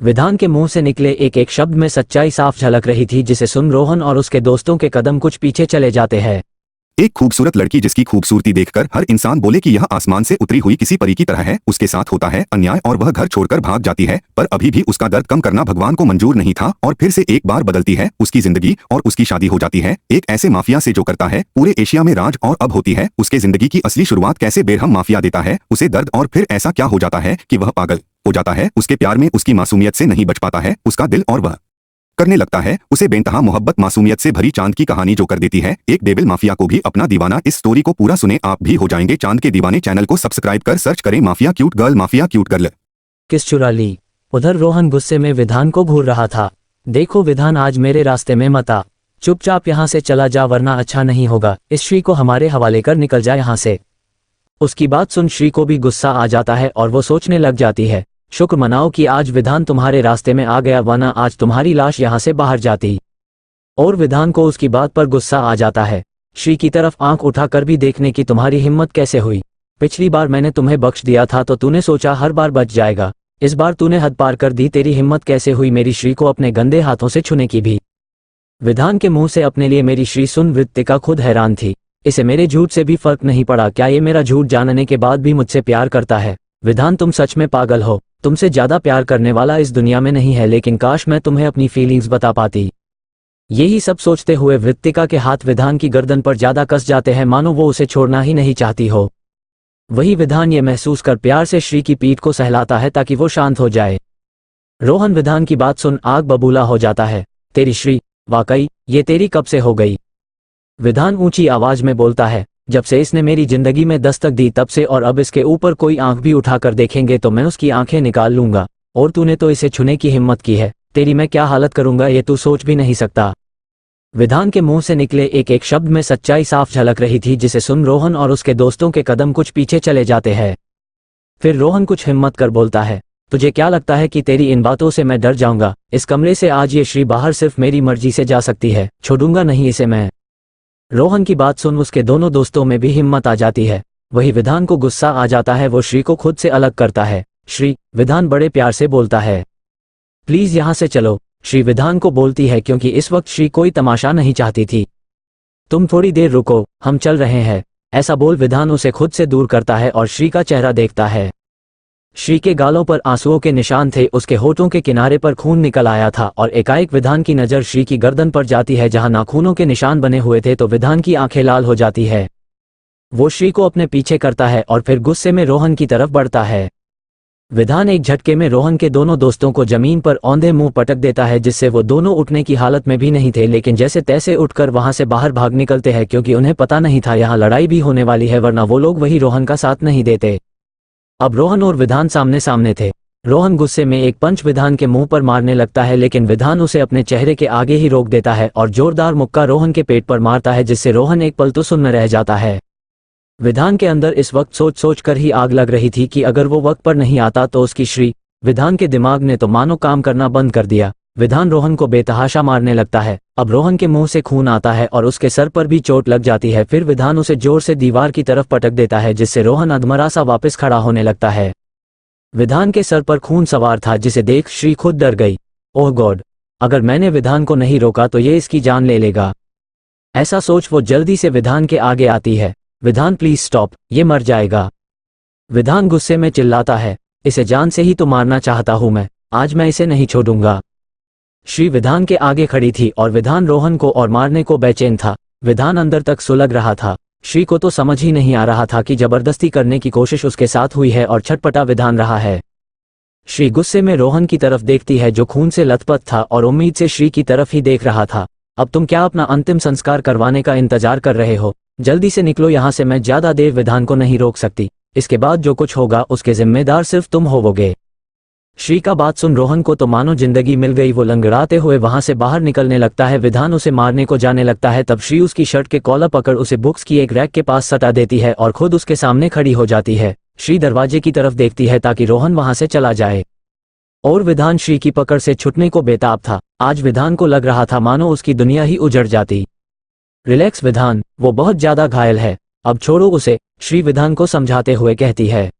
विधान के मुंह से निकले एक एक शब्द में सच्चाई साफ झलक रही थी, जिसे सुन रोहन और उसके दोस्तों के कदम कुछ पीछे चले जाते हैं। एक खूबसूरत लड़की जिसकी खूबसूरती देखकर हर इंसान बोले कि यह आसमान से उतरी हुई किसी परी की तरह है, उसके साथ होता है अन्याय और वह घर छोड़कर भाग जाती है, पर अभी भी उसका दर्द कम करना भगवान को मंजूर नहीं था और फिर से एक बार बदलती है उसकी जिंदगी और उसकी शादी हो जाती है एक ऐसे माफिया से जो करता है पूरे एशिया में राज। और अब होती है उसके जिंदगी की असली शुरुआत, कैसे बेरहम माफिया देता है उसे दर्द, और फिर ऐसा क्या हो जाता है कि वह पागल हो जाता है उसके प्यार में, उसकी मासूमियत से नहीं बच पाता है उसका दिल, और वह करने लगता है उसे बेनतहा मोहब्बत, मासूमियत से भरी चांद की कहानी जो कर देती है एक डेविल माफिया को भी अपना दीवाना। इस स्टोरी को पूरा सुने, आप भी हो जाएंगे चांद के दीवाने। चैनल को सब्सक्राइब कर सर्च करें mafia cute girl, mafia cute girl. किस चुरा ली? उधर रोहन गुस्से में विधान को घूर रहा था, देखो विधान, आज मेरे रास्ते में मत आ, चुपचाप यहाँ से चला जा वरना अच्छा नहीं होगा, इस श्री को हमारे हवाले कर निकल जा यहाँ से। उसकी बात सुन श्री को भी गुस्सा आ जाता है और वो सोचने लग जाती है, शुक्र मनाओ कि आज विधान तुम्हारे रास्ते में आ गया, वरना आज तुम्हारी लाश यहाँ से बाहर जाती। और विधान को उसकी बात पर गुस्सा आ जाता है, श्री की तरफ आंख उठाकर भी देखने की तुम्हारी हिम्मत कैसे हुई? पिछली बार मैंने तुम्हें बख्श दिया था तो तूने सोचा हर बार बच जाएगा, इस बार तूने हद पार कर दी, तेरी हिम्मत कैसे हुई मेरी श्री को अपने गंदे हाथों से छूने की भी? विधान के मुंह से अपने लिए मेरी श्री सुन वृत्तिका खुद हैरान थी, इसे मेरे झूठ से भी फर्क नहीं पड़ा, क्या ये मेरा झूठ जानने के बाद भी मुझसे प्यार करता है? विधान, तुम सच में पागल हो, तुमसे ज्यादा प्यार करने वाला इस दुनिया में नहीं है, लेकिन काश मैं तुम्हें अपनी फीलिंग्स बता पाती। यही सब सोचते हुए वृत्तिका के हाथ विधान की गर्दन पर ज्यादा कस जाते हैं, मानो वो उसे छोड़ना ही नहीं चाहती हो। वही विधान ये महसूस कर प्यार से श्री की पीठ को सहलाता है ताकि वो शांत हो जाए। रोहन विधान की बात सुन आग बबूला हो जाता है, तेरी श्री, वाकई ये तेरी कब से हो गई? विधान ऊंची आवाज में बोलता है, जब से इसने मेरी जिंदगी में दस्तक दी तब से, और अब इसके ऊपर कोई आंख भी उठाकर देखेंगे तो मैं उसकी आंखें निकाल लूंगा। और तूने तो इसे छूने की हिम्मत की है, तेरी मैं क्या हालत करूंगा ये तू सोच भी नहीं सकता। विधान के मुंह से निकले एक एक शब्द में सच्चाई साफ झलक रही थी, जिसे सुन रोहन और उसके दोस्तों के कदम कुछ पीछे चले जाते हैं। फिर रोहन कुछ हिम्मत कर बोलता है, तुझे क्या लगता है कि तेरी इन बातों से मैं डर जाऊंगा? इस कमरे से आज ये श्री बाहर सिर्फ मेरी मर्जी से जा सकती है, छोड़ूंगा नहीं इसे मैं। रोहन की बात सुन उसके दोनों दोस्तों में भी हिम्मत आ जाती है। वही विधान को गुस्सा आ जाता है, वो श्री को खुद से अलग करता है। श्री, विधान बड़े प्यार से बोलता है, प्लीज यहाँ से चलो। श्री विधान को बोलती है क्योंकि इस वक्त श्री कोई तमाशा नहीं चाहती थी। तुम थोड़ी देर रुको, हम चल रहे हैं। ऐसा बोल विधान उसे खुद से दूर करता है और श्री का चेहरा देखता है। श्री के गालों पर आंसुओं के निशान थे, उसके होठों के किनारे पर खून निकल आया था और एकाएक विधान की नज़र श्री की गर्दन पर जाती है जहां नाखूनों के निशान बने हुए थे तो विधान की आंखें लाल हो जाती है। वो श्री को अपने पीछे करता है और फिर गुस्से में रोहन की तरफ बढ़ता है। विधान एक झटके में रोहन के दोनों दोस्तों को जमीन पर औंधे मुंह पटक देता है, जिससे वो दोनों उठने की हालत में भी नहीं थे, लेकिन जैसे तैसे उठकर वहां से बाहर भाग निकलते हैं क्योंकि उन्हें पता नहीं था यहाँ लड़ाई भी होने वाली है, वरना वो लोग वही रोहन का साथ नहीं देते। अब रोहन और विधान सामने सामने थे। रोहन गुस्से में एक पंच विधान के मुंह पर मारने लगता है, लेकिन विधान उसे अपने चेहरे के आगे ही रोक देता है और जोरदार मुक्का रोहन के पेट पर मारता है, जिससे रोहन एक पल तो सुन्न रह जाता है। विधान के अंदर इस वक्त सोच सोच कर ही आग लग रही थी कि अगर वो वक्त पर नहीं आता तो उसकी श्री। विधान के दिमाग ने तो मानो काम करना बंद कर दिया। विधान रोहन को बेतहाशा मारने लगता है। अब रोहन के मुंह से खून आता है और उसके सर पर भी चोट लग जाती है। फिर विधान उसे जोर से दीवार की तरफ पटक देता है, जिससे रोहन अधमरा सा वापस खड़ा होने लगता है। विधान के सर पर खून सवार था, जिसे देख श्री खुद डर गई। ओह गॉड, अगर मैंने विधान को नहीं रोका तो ये इसकी जान ले लेगा। ऐसा सोच वो जल्दी से विधान के आगे आती है। विधान प्लीज स्टॉप, ये मर जाएगा। विधान गुस्से में चिल्लाता है, इसे जान से ही तो मारना चाहता हूं मैं, आज मैं इसे नहीं छोड़ूंगा। श्री विधान के आगे खड़ी थी और विधान रोहन को और मारने को बेचैन था। विधान अंदर तक सुलग रहा था। श्री को तो समझ ही नहीं आ रहा था कि जबरदस्ती करने की कोशिश उसके साथ हुई है और छटपटा विधान रहा है। श्री गुस्से में रोहन की तरफ देखती है जो खून से लथपथ था और उम्मीद से श्री की तरफ ही देख रहा था। अब तुम क्या अपना अंतिम संस्कार करवाने का इंतजार कर रहे हो? जल्दी से निकलो यहाँ से, मैं ज्यादा देर विधान को नहीं रोक सकती। इसके बाद जो कुछ होगा उसके जिम्मेदार सिर्फ तुम होवोगे। श्री का बात सुन रोहन को तो मानो जिंदगी मिल गई। वो लंगड़ाते हुए वहां से बाहर निकलने लगता है। विधान उसे मारने को जाने लगता है, तब श्री उसकी शर्ट के कॉलर पकड़ उसे बुक्स की एक रैक के पास सटा देती है और खुद उसके सामने खड़ी हो जाती है। श्री दरवाजे की तरफ देखती है ताकि रोहन वहां से चला जाए, और विधान श्री की पकड़ से छूटने को बेताब था। आज विधान को लग रहा था मानो उसकी दुनिया ही उजड़ जाती। रिलैक्स विधान, वो बहुत ज्यादा घायल है, अब छोड़ो उसे, श्री विधान को समझाते हुए कहती है।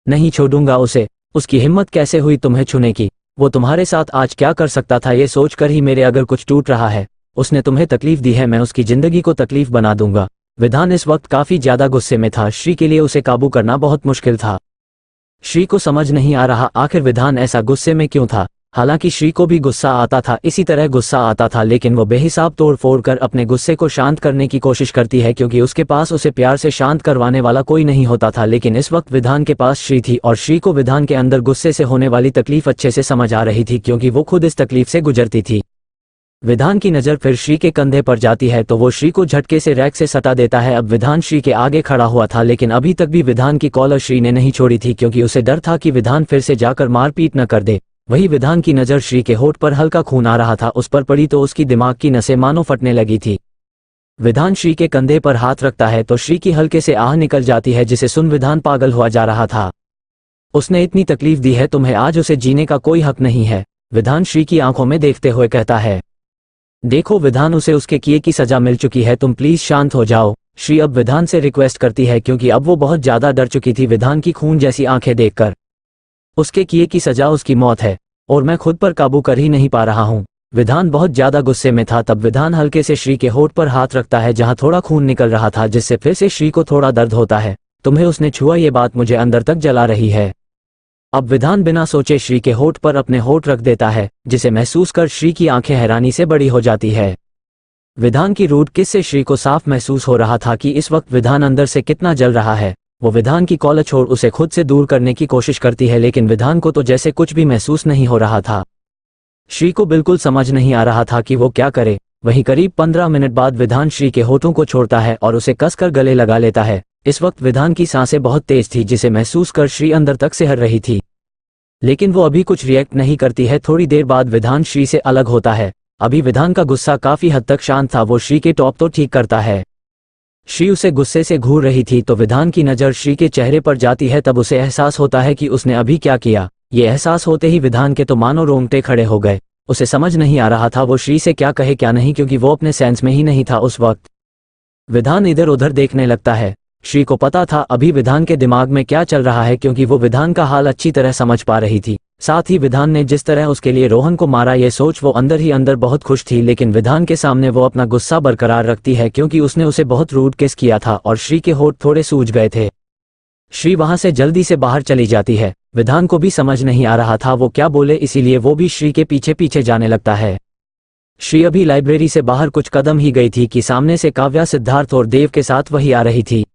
नहीं छोड़ूंगा उसे, उसकी हिम्मत कैसे हुई तुम्हें छूने की? वो तुम्हारे साथ आज क्या कर सकता था ये सोचकर ही मेरे अगर कुछ टूट रहा है। उसने तुम्हें तकलीफ दी है, मैं उसकी जिंदगी को तकलीफ बना दूंगा। विधान इस वक्त काफी ज्यादा गुस्से में था। श्री के लिए उसे काबू करना बहुत मुश्किल था। श्री को समझ नहीं आ रहा आखिर विधान ऐसा गुस्से में क्यों था। हालांकि श्री को भी गुस्सा आता था, इसी तरह गुस्सा आता था, लेकिन वो बेहिसाब तोड़ फोड़ कर अपने गुस्से को शांत करने की कोशिश करती है क्योंकि उसके पास उसे प्यार से शांत करवाने वाला कोई नहीं होता था। लेकिन इस वक्त विधान के पास श्री थी और श्री को विधान के अंदर गुस्से से होने वाली तकलीफ अच्छे से समझ आ रही थी क्योंकि वो खुद इस तकलीफ से गुजरती थी। विधान की नज़र फिर श्री के कंधे पर जाती है तो वो श्री को झटके से रैक से सटा देता है। अब विधान श्री के आगे खड़ा हुआ था, लेकिन अभी तक भी विधान की कॉलर श्री ने नहीं छोड़ी थी क्योंकि उसे डर था कि विधान फिर से जाकर मारपीट न कर दे। वही विधान की नज़र श्री के होठ पर हल्का खून आ रहा था, उस पर पड़ी तो उसकी दिमाग की नसें मानो फटने लगी थी। विधान श्री के कंधे पर हाथ रखता है तो श्री की हल्के से आह निकल जाती है, जिसे सुन विधान पागल हुआ जा रहा था। उसने इतनी तकलीफ दी है तुम्हें, आज उसे जीने का कोई हक नहीं है। विधान श्री की आंखों में देखते हुए कहता है। देखो विधान, उसे उसके किए की सजा मिल चुकी है, तुम प्लीज शांत हो जाओ। श्री अब विधान से रिक्वेस्ट करती है क्योंकि अब वो बहुत ज्यादा डर चुकी थी विधान की खून जैसी आंखें देखकर। उसके किए की सजा उसकी मौत है और मैं खुद पर काबू कर ही नहीं पा रहा हूँ। विधान बहुत ज्यादा गुस्से में था। तब विधान हल्के से श्री के होठ पर हाथ रखता है जहां थोड़ा खून निकल रहा था, जिससे फिर से श्री को थोड़ा दर्द होता है। तुम्हें उसने छुआ, ये बात मुझे अंदर तक जला रही है। अब विधान बिना सोचे श्री के होठ पर अपने होठ रख देता है, जिसे महसूस कर श्री की आंखें हैरानी से बड़ी हो जाती है। विधान की रूठ किस से श्री को साफ महसूस हो रहा था कि इस वक्त विधान अंदर से कितना जल रहा है। वो विधान की कॉलर छोड़ उसे खुद से दूर करने की कोशिश करती है, लेकिन विधान को तो जैसे कुछ भी महसूस नहीं हो रहा था। श्री को बिल्कुल समझ नहीं आ रहा था कि वो क्या करे। वहीं करीब 15 मिनट बाद विधान श्री के होठों को छोड़ता है और उसे कसकर गले लगा लेता है। इस वक्त विधान की सांसें बहुत तेज थी, जिसे महसूस कर श्री अंदर तक सिहर रही थी, लेकिन वो अभी कुछ रिएक्ट नहीं करती है। थोड़ी देर बाद विधान श्री से अलग होता है। अभी विधान का गुस्सा काफी हद तक शांत था। वो श्री के टॉप तो ठीक करता है। श्री उसे गुस्से से घूर रही थी तो विधान की नज़र श्री के चेहरे पर जाती है। तब उसे एहसास होता है कि उसने अभी क्या किया। ये एहसास होते ही विधान के तो मानो रोंगटे खड़े हो गए। उसे समझ नहीं आ रहा था वो श्री से क्या कहे क्या नहीं, क्योंकि वो अपने सेंस में ही नहीं था उस वक्त। विधान इधर उधर देखने लगता है। श्री को पता था अभी विधान के दिमाग में क्या चल रहा है, क्योंकि वो विधान का हाल अच्छी तरह समझ पा रही थी। साथ ही विधान ने जिस तरह उसके लिए रोहन को मारा, ये सोच वो अंदर ही अंदर बहुत खुश थी। लेकिन विधान के सामने वो अपना गुस्सा बरकरार रखती है, क्योंकि उसने उसे बहुत रूड किस किया था और श्री के होठ थोड़े सूज गए थे। श्री वहां से जल्दी से बाहर चली जाती है। विधान को भी समझ नहीं आ रहा था वो क्या बोले, इसीलिए वो भी श्री के पीछे पीछे जाने लगता है। श्री अभी लाइब्रेरी से बाहर कुछ कदम ही गई थी कि सामने से काव्या, सिद्धार्थ और देव के साथ वही आ रही थी।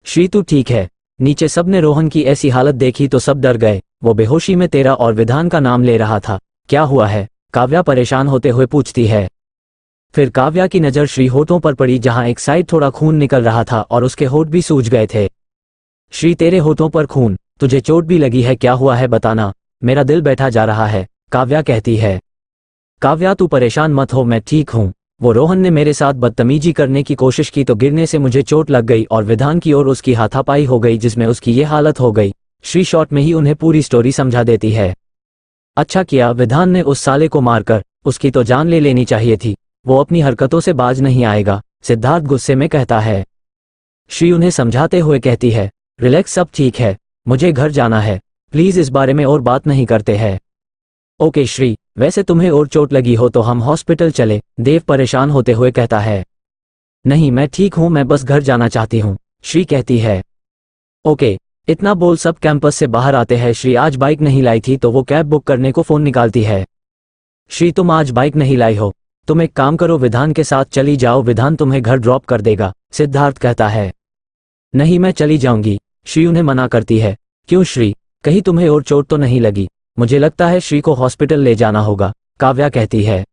श्री तू ठीक है? नीचे सबने रोहन की ऐसी हालत देखी तो सब डर गए। वो बेहोशी में तेरा और विधान का नाम ले रहा था। क्या हुआ है? काव्या परेशान होते हुए पूछती है। फिर काव्या की नज़र श्री होठों पर पड़ी, जहां एक साइड थोड़ा खून निकल रहा था और उसके होठ भी सूज गए थे। श्री तेरे होठों पर खून? तुझे चोट भी लगी है? क्या हुआ है बताना, मेरा दिल बैठा जा रहा है, काव्या कहती है। काव्या तू परेशान मत हो, मैं ठीक हूँ। वो रोहन ने मेरे साथ बदतमीजी करने की कोशिश की तो गिरने से मुझे चोट लग गई और विधान की ओर उसकी हाथापाई हो गई, जिसमें उसकी ये हालत हो गई। श्री शॉर्ट में ही उन्हें पूरी स्टोरी समझा देती है। अच्छा किया विधान ने उस साले को मारकर, उसकी तो जान ले लेनी चाहिए थी। वो अपनी हरकतों से बाज नहीं आएगा, सिद्धार्थ गुस्से में कहता है। श्री उन्हें समझाते हुए कहती है, रिलैक्स, सब ठीक है, मुझे घर जाना है, प्लीज इस बारे में और बात नहीं करते हैं। ओके श्री, वैसे तुम्हें और चोट लगी हो तो हम हॉस्पिटल चले, देव परेशान होते हुए कहता है। नहीं मैं ठीक हूं, मैं बस घर जाना चाहती हूं, श्री कहती है। ओके, इतना बोल सब कैंपस से बाहर आते हैं। श्री आज बाइक नहीं लाई थी तो वो कैब बुक करने को फोन निकालती है। श्री तुम आज बाइक नहीं लाई हो, तुम एक काम करो, विधान के साथ चली जाओ, विधान तुम्हें घर ड्रॉप कर देगा, सिद्धार्थ कहता है। नहीं मैं चली जाऊंगी, श्री उन्हें मना करती है। क्यों श्री, कहीं तुम्हें और चोट तो नहीं लगी? मुझे लगता है श्री को हॉस्पिटल ले जाना होगा, काव्या कहती है।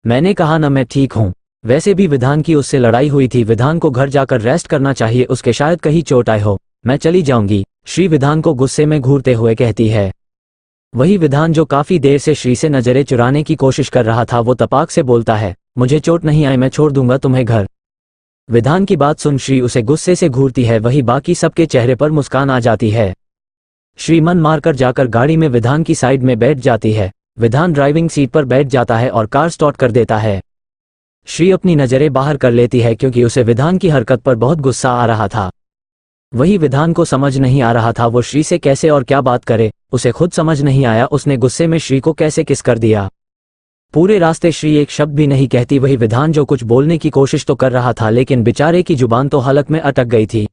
मैंने कहा ना मैं ठीक हूँ, वैसे भी विधान की उससे लड़ाई हुई थी, विधान को घर जाकर रेस्ट करना चाहिए, उसके शायद कहीं चोट आए हो, मैं चली जाऊंगी, श्री विधान को गुस्से में घूरते हुए कहती है। वही विधान जो काफी देर से श्री से नजरें चुराने की कोशिश कर रहा था, वो तपाक से बोलता है, मुझे चोट नहीं आई, मैं छोड़ दूंगा तुम्हें घर। विधान की बात सुन श्री उसे गुस्से से घूरती है, वही बाकी सबके चेहरे पर मुस्कान आ जाती है। श्री मन मारकर जाकर गाड़ी में विधान की साइड में बैठ जाती है। विधान ड्राइविंग सीट पर बैठ जाता है और कार स्टार्ट कर देता है। श्री अपनी नजरें बाहर कर लेती है क्योंकि उसे विधान की हरकत पर बहुत गुस्सा आ रहा था। वही विधान को समझ नहीं आ रहा था वो श्री से कैसे और क्या बात करे, उसे खुद समझ नहीं आया उसने गुस्से में श्री को कैसे किस कर दिया। पूरे रास्ते श्री एक शब्द भी नहीं कहती, वही विधान जो कुछ बोलने की कोशिश तो कर रहा था लेकिन बेचारे की जुबान तो हलक में अटक गई थी।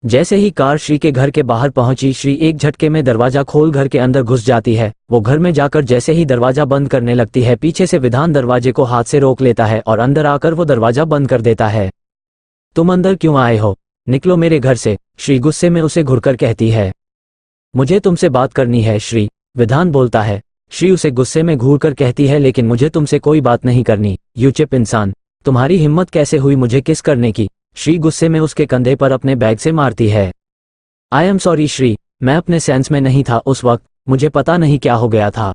जैसे ही कार श्री के घर के बाहर पहुंची, श्री एक झटके में दरवाजा खोल घर के अंदर घुस जाती है। वो घर में जाकर जैसे ही दरवाजा बंद करने लगती है, पीछे से विधान दरवाजे को हाथ से रोक लेता है और अंदर आकर वो दरवाजा बंद कर देता है। तुम अंदर क्यों आए हो, निकलो मेरे घर से, श्री गुस्से में उसे घुरकर कहती है। मुझे तुमसे बात करनी है श्री, विधान बोलता है। श्री उसे गुस्से में घूरकर कहती है, लेकिन मुझे तुमसे कोई बात नहीं करनी, यू चिप इंसान, तुम्हारी हिम्मत कैसे हुई मुझे किस करने की। श्री गुस्से में उसके कंधे पर अपने बैग से मारती है। आई एम सॉरी श्री, मैं अपने सेंस में नहीं था उस वक्त, मुझे पता नहीं क्या हो गया था।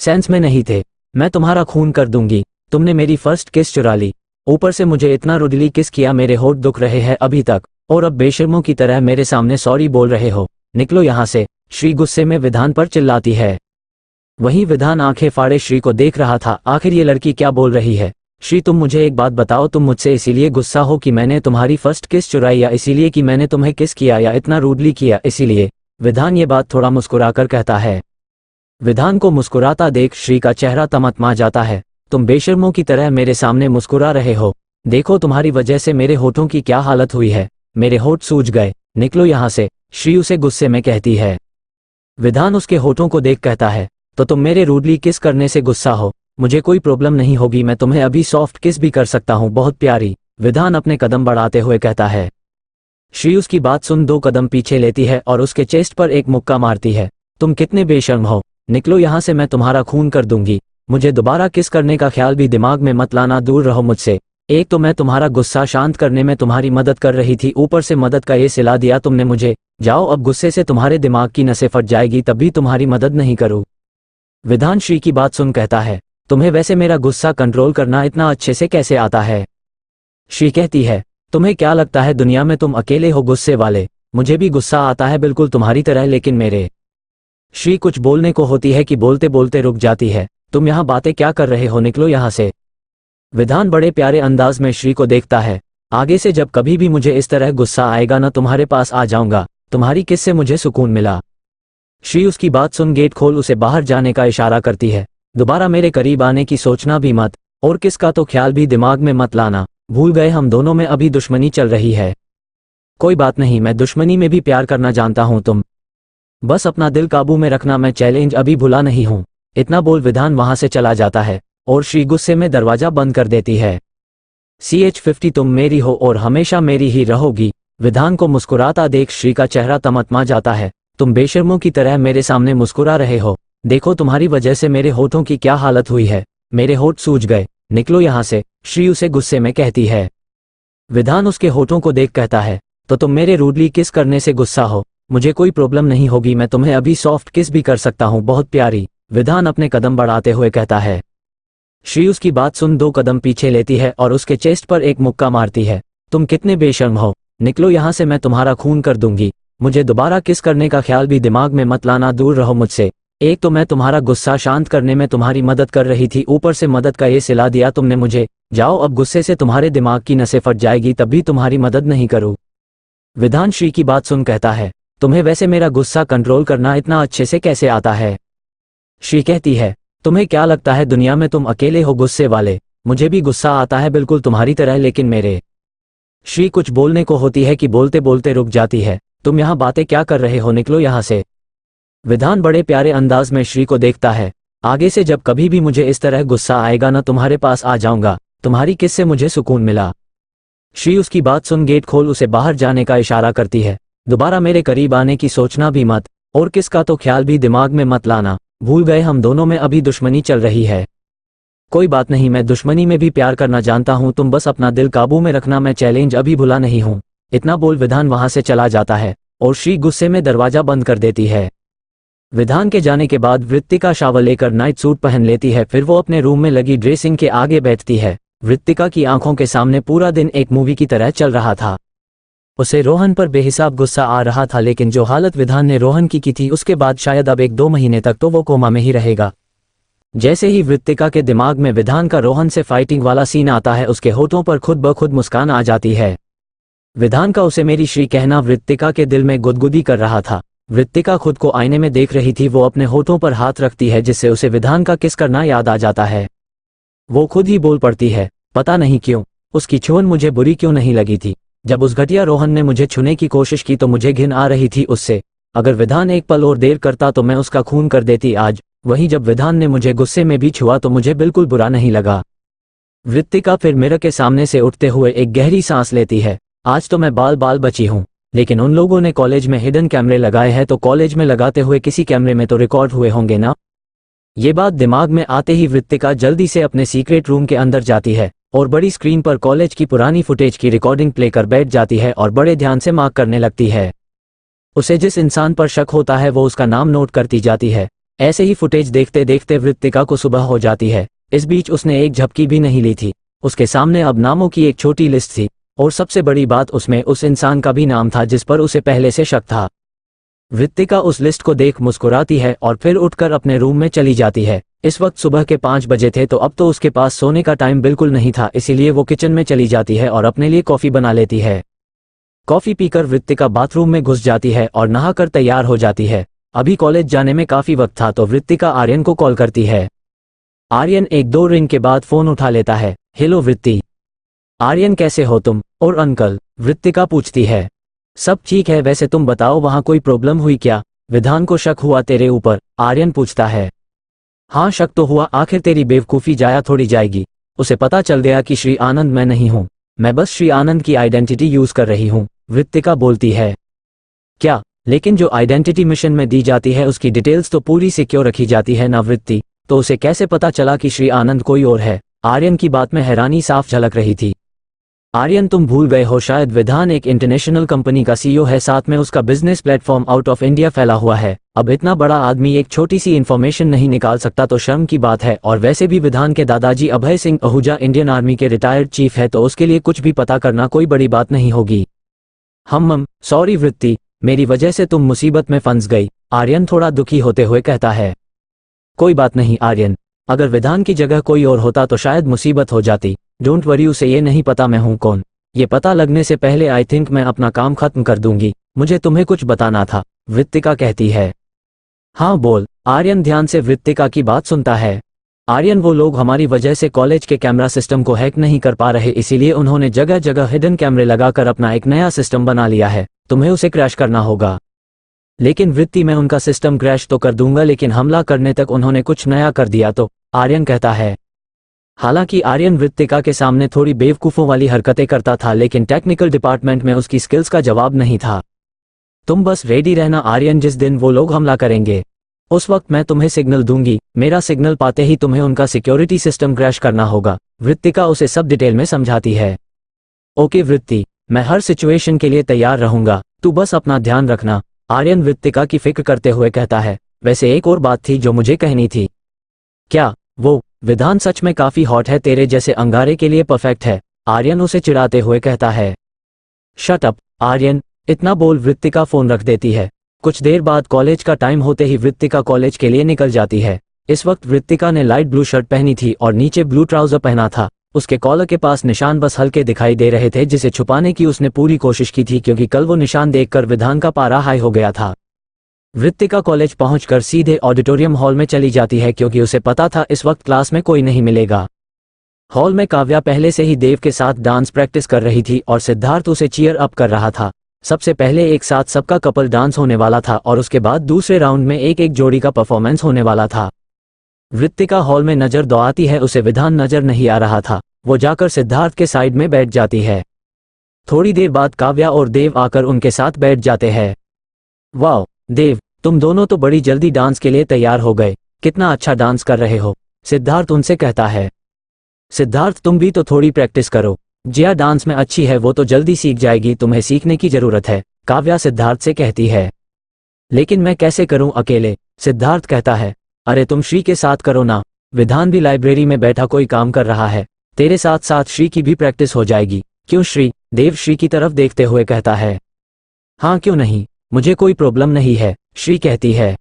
सेंस में नहीं थे, मैं तुम्हारा खून कर दूंगी, तुमने मेरी फर्स्ट किस चुरा ली, ऊपर से मुझे इतना रुडली किस किया, मेरे होठ दुख रहे हैं अभी तक, और अब बेशर्मों की तरह मेरे सामने सॉरी बोल रहे हो, निकलो यहाँ से, श्री गुस्से में विधान पर चिल्लाती है। वहीं विधान आंखें फाड़े श्री को देख रहा था, आखिर ये लड़की क्या बोल रही है। श्री तुम मुझे एक बात बताओ, तुम मुझसे इसीलिए गुस्सा हो कि मैंने तुम्हारी फर्स्ट किस चुराई, या इसीलिए कि मैंने तुम्हें किस किया, या इतना रूडली किया इसीलिए। विधान ये बात थोड़ा मुस्कुराकर कहता है। विधान को मुस्कुराता देख श्री का चेहरा तमतमा जाता है। तुम बेशर्मों की तरह मेरे सामने मुस्कुरा रहे हो, देखो तुम्हारी वजह से मेरे होठों की क्या हालत हुई है, मेरे होठ सूज गए, निकलो यहाँ से, श्री उसे गुस्से में कहती है। विधान उसके होठों को देख कहता है, तो तुम मेरे रूडली किस करने से गुस्सा हो, मुझे कोई प्रॉब्लम नहीं होगी, मैं तुम्हें अभी सॉफ्ट किस भी कर सकता हूँ, बहुत प्यारी, विधान अपने कदम बढ़ाते हुए कहता है। श्री उसकी बात सुन 2 कदम पीछे लेती है और उसके चेस्ट पर एक मुक्का मारती है। तुम कितने बेशर्म हो, निकलो यहाँ से, मैं तुम्हारा खून कर दूंगी, मुझे दोबारा किस करने का ख्याल भी दिमाग में मत लाना, दूर रहो मुझसे। एक तो मैं तुम्हारा गुस्सा शांत करने में तुम्हारी मदद कर रही थी, ऊपर से मदद का ये सिला दिया तुमने मुझे। जाओ, अब गुस्से से तुम्हारे दिमाग की नसें फट जाएगी तब भी तुम्हारी मदद नहीं करूँ। विधान श्री की बात सुन कहता है, तुम्हें वैसे मेरा गुस्सा कंट्रोल करना इतना अच्छे से कैसे आता है? श्री कहती है, तुम्हें क्या लगता है दुनिया में तुम अकेले हो गुस्से वाले? मुझे भी गुस्सा आता है बिल्कुल तुम्हारी तरह, लेकिन मेरे। श्री कुछ बोलने को होती है कि बोलते बोलते रुक जाती है। तुम यहाँ बातें क्या कर रहे हो, निकलो यहाँ से। विधान बड़े प्यारे अंदाज में श्री को देखता है। आगे से जब कभी भी मुझे इस तरह गुस्सा आएगा ना तुम्हारे पास आ जाऊंगा। तुम्हारी किस से मुझे सुकून मिला। श्री उसकी बात सुन गेट खोल उसे बाहर जाने का इशारा करती है। दोबारा मेरे करीब आने की सोचना भी मत, और किसका तो ख्याल भी दिमाग में मत लाना। भूल गए हम दोनों में अभी दुश्मनी चल रही है। कोई बात नहीं, मैं दुश्मनी में भी प्यार करना जानता हूं, तुम बस अपना दिल काबू में रखना, मैं चैलेंज अभी भुला नहीं हूं। इतना बोल विधान वहां से चला जाता है और श्री गुस्से में दरवाजा बंद कर देती है। CH50 तुम मेरी हो और हमेशा मेरी ही रहोगी। विधान को मुस्कुराता देख श्री का चेहरा तमतमा जाता है। तुम बेशर्मों की तरह मेरे सामने मुस्कुरा रहे हो। देखो तुम्हारी वजह से मेरे होठों की क्या हालत हुई है। मेरे होठ सूज गए, निकलो यहाँ से, श्री उसे गुस्से में कहती है। विधान उसके होठों को देख कहता है, तो तुम मेरे रूडली किस करने से गुस्सा हो? मुझे कोई प्रॉब्लम नहीं होगी, मैं तुम्हें अभी सॉफ्ट किस भी कर सकता हूँ, बहुत प्यारी। विधान अपने कदम बढ़ाते हुए कहता है। श्री उसकी बात सुन 2 कदम पीछे लेती है और उसके चेस्ट पर एक मुक्का मारती है। तुम कितने बेशर्म हो, निकलो यहाँ से, मैं तुम्हारा खून कर दूंगी। मुझे दोबारा किस करने का ख्याल भी दिमाग में मत लाना, दूर रहो मुझसे। एक तो मैं तुम्हारा गुस्सा शांत करने में तुम्हारी मदद कर रही थी, ऊपर से मदद का ये सिला दिया तुमने मुझे। जाओ, अब गुस्से से तुम्हारे दिमाग की नसें फट जाएगी तब भी तुम्हारी मदद नहीं करूँ। विधान श्री की बात सुन कहता है, तुम्हें वैसे मेरा गुस्सा कंट्रोल करना इतना अच्छे से कैसे आता है? श्री कहती है, तुम्हें क्या लगता है दुनिया में तुम अकेले हो गुस्से वाले? मुझे भी गुस्सा आता है बिल्कुल तुम्हारी तरह, लेकिन मेरे। श्री कुछ बोलने को होती है कि बोलते बोलते रुक जाती है। तुम यहाँ बातें क्या कर रहे हो, निकलो यहाँ से। विधान बड़े प्यारे अंदाज में श्री को देखता है। आगे से जब कभी भी मुझे इस तरह गुस्सा आएगा ना तुम्हारे पास आ जाऊंगा। तुम्हारी किस से मुझे सुकून मिला। श्री उसकी बात सुन गेट खोल उसे बाहर जाने का इशारा करती है। दोबारा मेरे करीब आने की सोचना भी मत, और किसका तो ख्याल भी दिमाग में मत लाना। भूल गए हम दोनों में अभी दुश्मनी चल रही है। कोई बात नहीं, मैं दुश्मनी में भी प्यार करना जानता हूँ, तुम बस अपना दिल काबू में रखना, मैं चैलेंज अभी भुला नहीं हूँ। इतना बोल विधान वहां से चला जाता है और श्री गुस्से में दरवाजा बंद कर देती है। विधान के जाने के बाद वृत्तिका शावर लेकर नाइट सूट पहन लेती है। फिर वो अपने रूम में लगी ड्रेसिंग के आगे बैठती है। वृत्तिका की आंखों के सामने पूरा दिन एक मूवी की तरह चल रहा था। उसे रोहन पर बेहिसाब गुस्सा आ रहा था, लेकिन जो हालत विधान ने रोहन की थी उसके बाद शायद अब 1-2 महीने तक तो वो कोमा में ही रहेगा। जैसे ही वृत्तिका के दिमाग में विधान का रोहन से फाइटिंग वाला सीन आता है, उसके होठों पर खुद ब खुद मुस्कान आ जाती है। विधान का उसे मेरी श्री कहना वृत्तिका के दिल में गुदगुदी कर रहा था। वृत्तिका खुद को आईने में देख रही थी। वो अपने होठों पर हाथ रखती है जिससे उसे विधान का किस करना याद आ जाता है। वो खुद ही बोल पड़ती है, पता नहीं क्यों उसकी छुअन मुझे बुरी क्यों नहीं लगी थी। जब उस घटिया रोहन ने मुझे छूने की कोशिश की तो मुझे घिन आ रही थी उससे। अगर विधान एक पल और देर करता तो मैं उसका खून कर देती आज। वहीं जब विधान ने मुझे गुस्से में भी छुआ तो मुझे बिल्कुल बुरा नहीं लगा। वृत्तिका फिर मिरर के सामने से उठते हुए एक गहरी सांस लेती है। आज तो मैं बाल बाल बची हूँ, लेकिन उन लोगों ने कॉलेज में हिडन कैमरे लगाए हैं तो कॉलेज में लगाते हुए किसी कैमरे में तो रिकॉर्ड हुए होंगे ना। ये बात दिमाग में आते ही वृत्तिका जल्दी से अपने सीक्रेट रूम के अंदर जाती है और बड़ी स्क्रीन पर कॉलेज की पुरानी फुटेज की रिकॉर्डिंग प्ले कर बैठ जाती है और बड़े ध्यान से मार्क करने लगती है। उसे जिस इंसान पर शक होता है वो उसका नाम नोट करती जाती है। ऐसे ही फुटेज देखते देखते वृत्तिका को सुबह हो जाती है। इस बीच उसने एक झपकी भी नहीं ली थी। उसके सामने अब नामों की एक छोटी लिस्ट थी और सबसे बड़ी बात उसमें उस इंसान का भी नाम था जिस पर उसे पहले से शक था। वृत्तिका उस लिस्ट को देख मुस्कुराती है और फिर उठकर अपने रूम में चली जाती है। इस वक्त सुबह के 5 बजे थे तो अब तो उसके पास सोने का टाइम बिल्कुल नहीं था, इसीलिए वो किचन में चली जाती है और अपने लिए कॉफी बना लेती है। कॉफी पीकर वृत्तिका बाथरूम में घुस जाती है और नहाकर तैयार हो जाती है। अभी कॉलेज जाने में काफी वक्त था तो वृत्तिका आर्यन को कॉल करती है। आर्यन 1-2 रिंग के बाद फोन उठा लेता है। हेलो वृत्ति। आर्यन कैसे हो तुम और अंकल, वृत्तिका पूछती है। सब ठीक है, वैसे तुम बताओ वहां कोई प्रॉब्लम हुई क्या? विधान को शक हुआ तेरे ऊपर? आर्यन पूछता है। हाँ शक तो हुआ, आखिर तेरी बेवकूफ़ी जाया थोड़ी जाएगी। उसे पता चल गया कि श्री आनंद मैं नहीं हूँ, मैं बस श्री आनंद की आइडेंटिटी यूज कर रही हूँ, वृत्तिका बोलती है। क्या? लेकिन जो आइडेंटिटी मिशन में दी जाती है उसकी डिटेल्स तो पूरी सिक्योर रखी जाती है ना वृत्ति? तो उसे कैसे पता चला कि श्री आनंद कोई और है? आर्यन की बात में हैरानी साफ झलक रही थी। आर्यन, तुम भूल गए हो शायद, विधान एक इंटरनेशनल कंपनी का सीईओ है, साथ में उसका business platform out of India फैला हुआ है। अब इतना बड़ा आदमी एक छोटी सी इन्फॉर्मेशन नहीं निकाल सकता तो शर्म की बात है। और वैसे भी विधान के दादाजी अभय सिंह आहूजा इंडियन आर्मी के रिटायर्ड चीफ है, तो उसके लिए कुछ भी पता करना कोई बड़ी बात नहीं होगी। सॉरी वृत्ति, मेरी वजह से तुम मुसीबत में फंस गई, आर्यन थोड़ा दुखी होते हुए कहता है। कोई बात नहीं आर्यन, अगर विधान की जगह कोई और होता तो शायद मुसीबत हो जाती। डोंट वरी, उसे ये नहीं पता मैं हूं कौन। ये पता लगने से पहले आई थिंक मैं अपना काम खत्म कर दूंगी। मुझे तुम्हें कुछ बताना था, वृत्तिका कहती है। हाँ बोल, आर्यन ध्यान से वृत्तिका की बात सुनता है। आर्यन, वो लोग हमारी वजह से कॉलेज के कैमरा सिस्टम को हैक नहीं कर पा रहे, इसीलिए उन्होंने जगह जगह हिडन कैमरे लगाकर अपना एक नया सिस्टम बना लिया है। तुम्हें उसे क्रैश करना होगा। लेकिन वृत्ति, मैं उनका सिस्टम क्रैश तो कर दूंगा, लेकिन हमला करने तक उन्होंने कुछ नया कर दिया तो, आर्यन कहता है। हालांकि आर्यन वृत्तिका के सामने थोड़ी बेवकूफ़ों वाली हरकतें करता था, लेकिन टेक्निकल डिपार्टमेंट में उसकी स्किल्स का जवाब नहीं था। तुम बस रेडी रहना आर्यन, जिस दिन वो लोग हमला करेंगे उस वक्त मैं तुम्हें सिग्नल दूंगी। मेरा सिग्नल पाते ही तुम्हें उनका सिक्योरिटी सिस्टम क्रैश करना होगा। वृत्तिका उसे सब डिटेल में समझाती है। ओके वृत्ति, मैं हर सिचुएशन के लिए तैयार रहूंगा, तू बस अपना ध्यान रखना, आर्यन वृत्तिका की फिक्र करते हुए कहता है। वैसे एक और बात थी जो मुझे कहनी थी। क्या? वो विधान सच में काफी हॉट है, तेरे जैसे अंगारे के लिए परफेक्ट है, आर्यन उसे चिढ़ाते हुए कहता है। शट अप आर्यन, इतना बोल वृत्तिका फोन रख देती है। कुछ देर बाद कॉलेज का टाइम होते ही वृत्तिका कॉलेज के लिए निकल जाती है। इस वक्त वृत्तिका ने लाइट ब्लू शर्ट पहनी थी और नीचे ब्लू ट्राउजर पहना था। उसके कॉलर के पास निशान बस हल्के दिखाई दे रहे थे, जिसे छुपाने की उसने पूरी कोशिश की थी, क्योंकि कल वो निशान देखकर विधान का पारा हाई हो गया था। वृत्तिका कॉलेज पहुंचकर सीधे ऑडिटोरियम हॉल में चली जाती है, क्योंकि उसे पता था इस वक्त क्लास में कोई नहीं मिलेगा। हॉल में काव्या पहले से ही देव के साथ डांस प्रैक्टिस कर रही थी और सिद्धार्थ उसे चीयर अप कर रहा था। सबसे पहले एक साथ सबका कपल डांस होने वाला था और उसके बाद दूसरे राउंड में एक एक जोड़ी का परफॉर्मेंस होने वाला था। वृत्तिका हॉल में नजर दौड़ाती है, उसे विधान नजर नहीं आ रहा था। वो जाकर सिद्धार्थ के साइड में बैठ जाती है। थोड़ी देर बाद काव्या और देव आकर उनके साथ बैठ जाते हैं। वाह देव, तुम दोनों तो बड़ी जल्दी डांस के लिए तैयार हो गए, कितना अच्छा डांस कर रहे हो, सिद्धार्थ उनसे कहता है। सिद्धार्थ, तुम भी तो थोड़ी प्रैक्टिस करो, जिया डांस में अच्छी है, वो तो जल्दी सीख जाएगी, तुम्हें सीखने की जरूरत है, काव्या सिद्धार्थ से कहती है। लेकिन मैं कैसे करूं अकेले, सिद्धार्थ कहता है। अरे तुम श्री के साथ करो ना, विधान भी लाइब्रेरी में बैठा कोई काम कर रहा है, तेरे साथ साथ श्री की भी प्रैक्टिस हो जाएगी। क्यों श्री? देव श्री की तरफ देखते हुए कहता है। हाँ क्यों नहीं, मुझे कोई प्रॉब्लम नहीं है, श्री कहती है।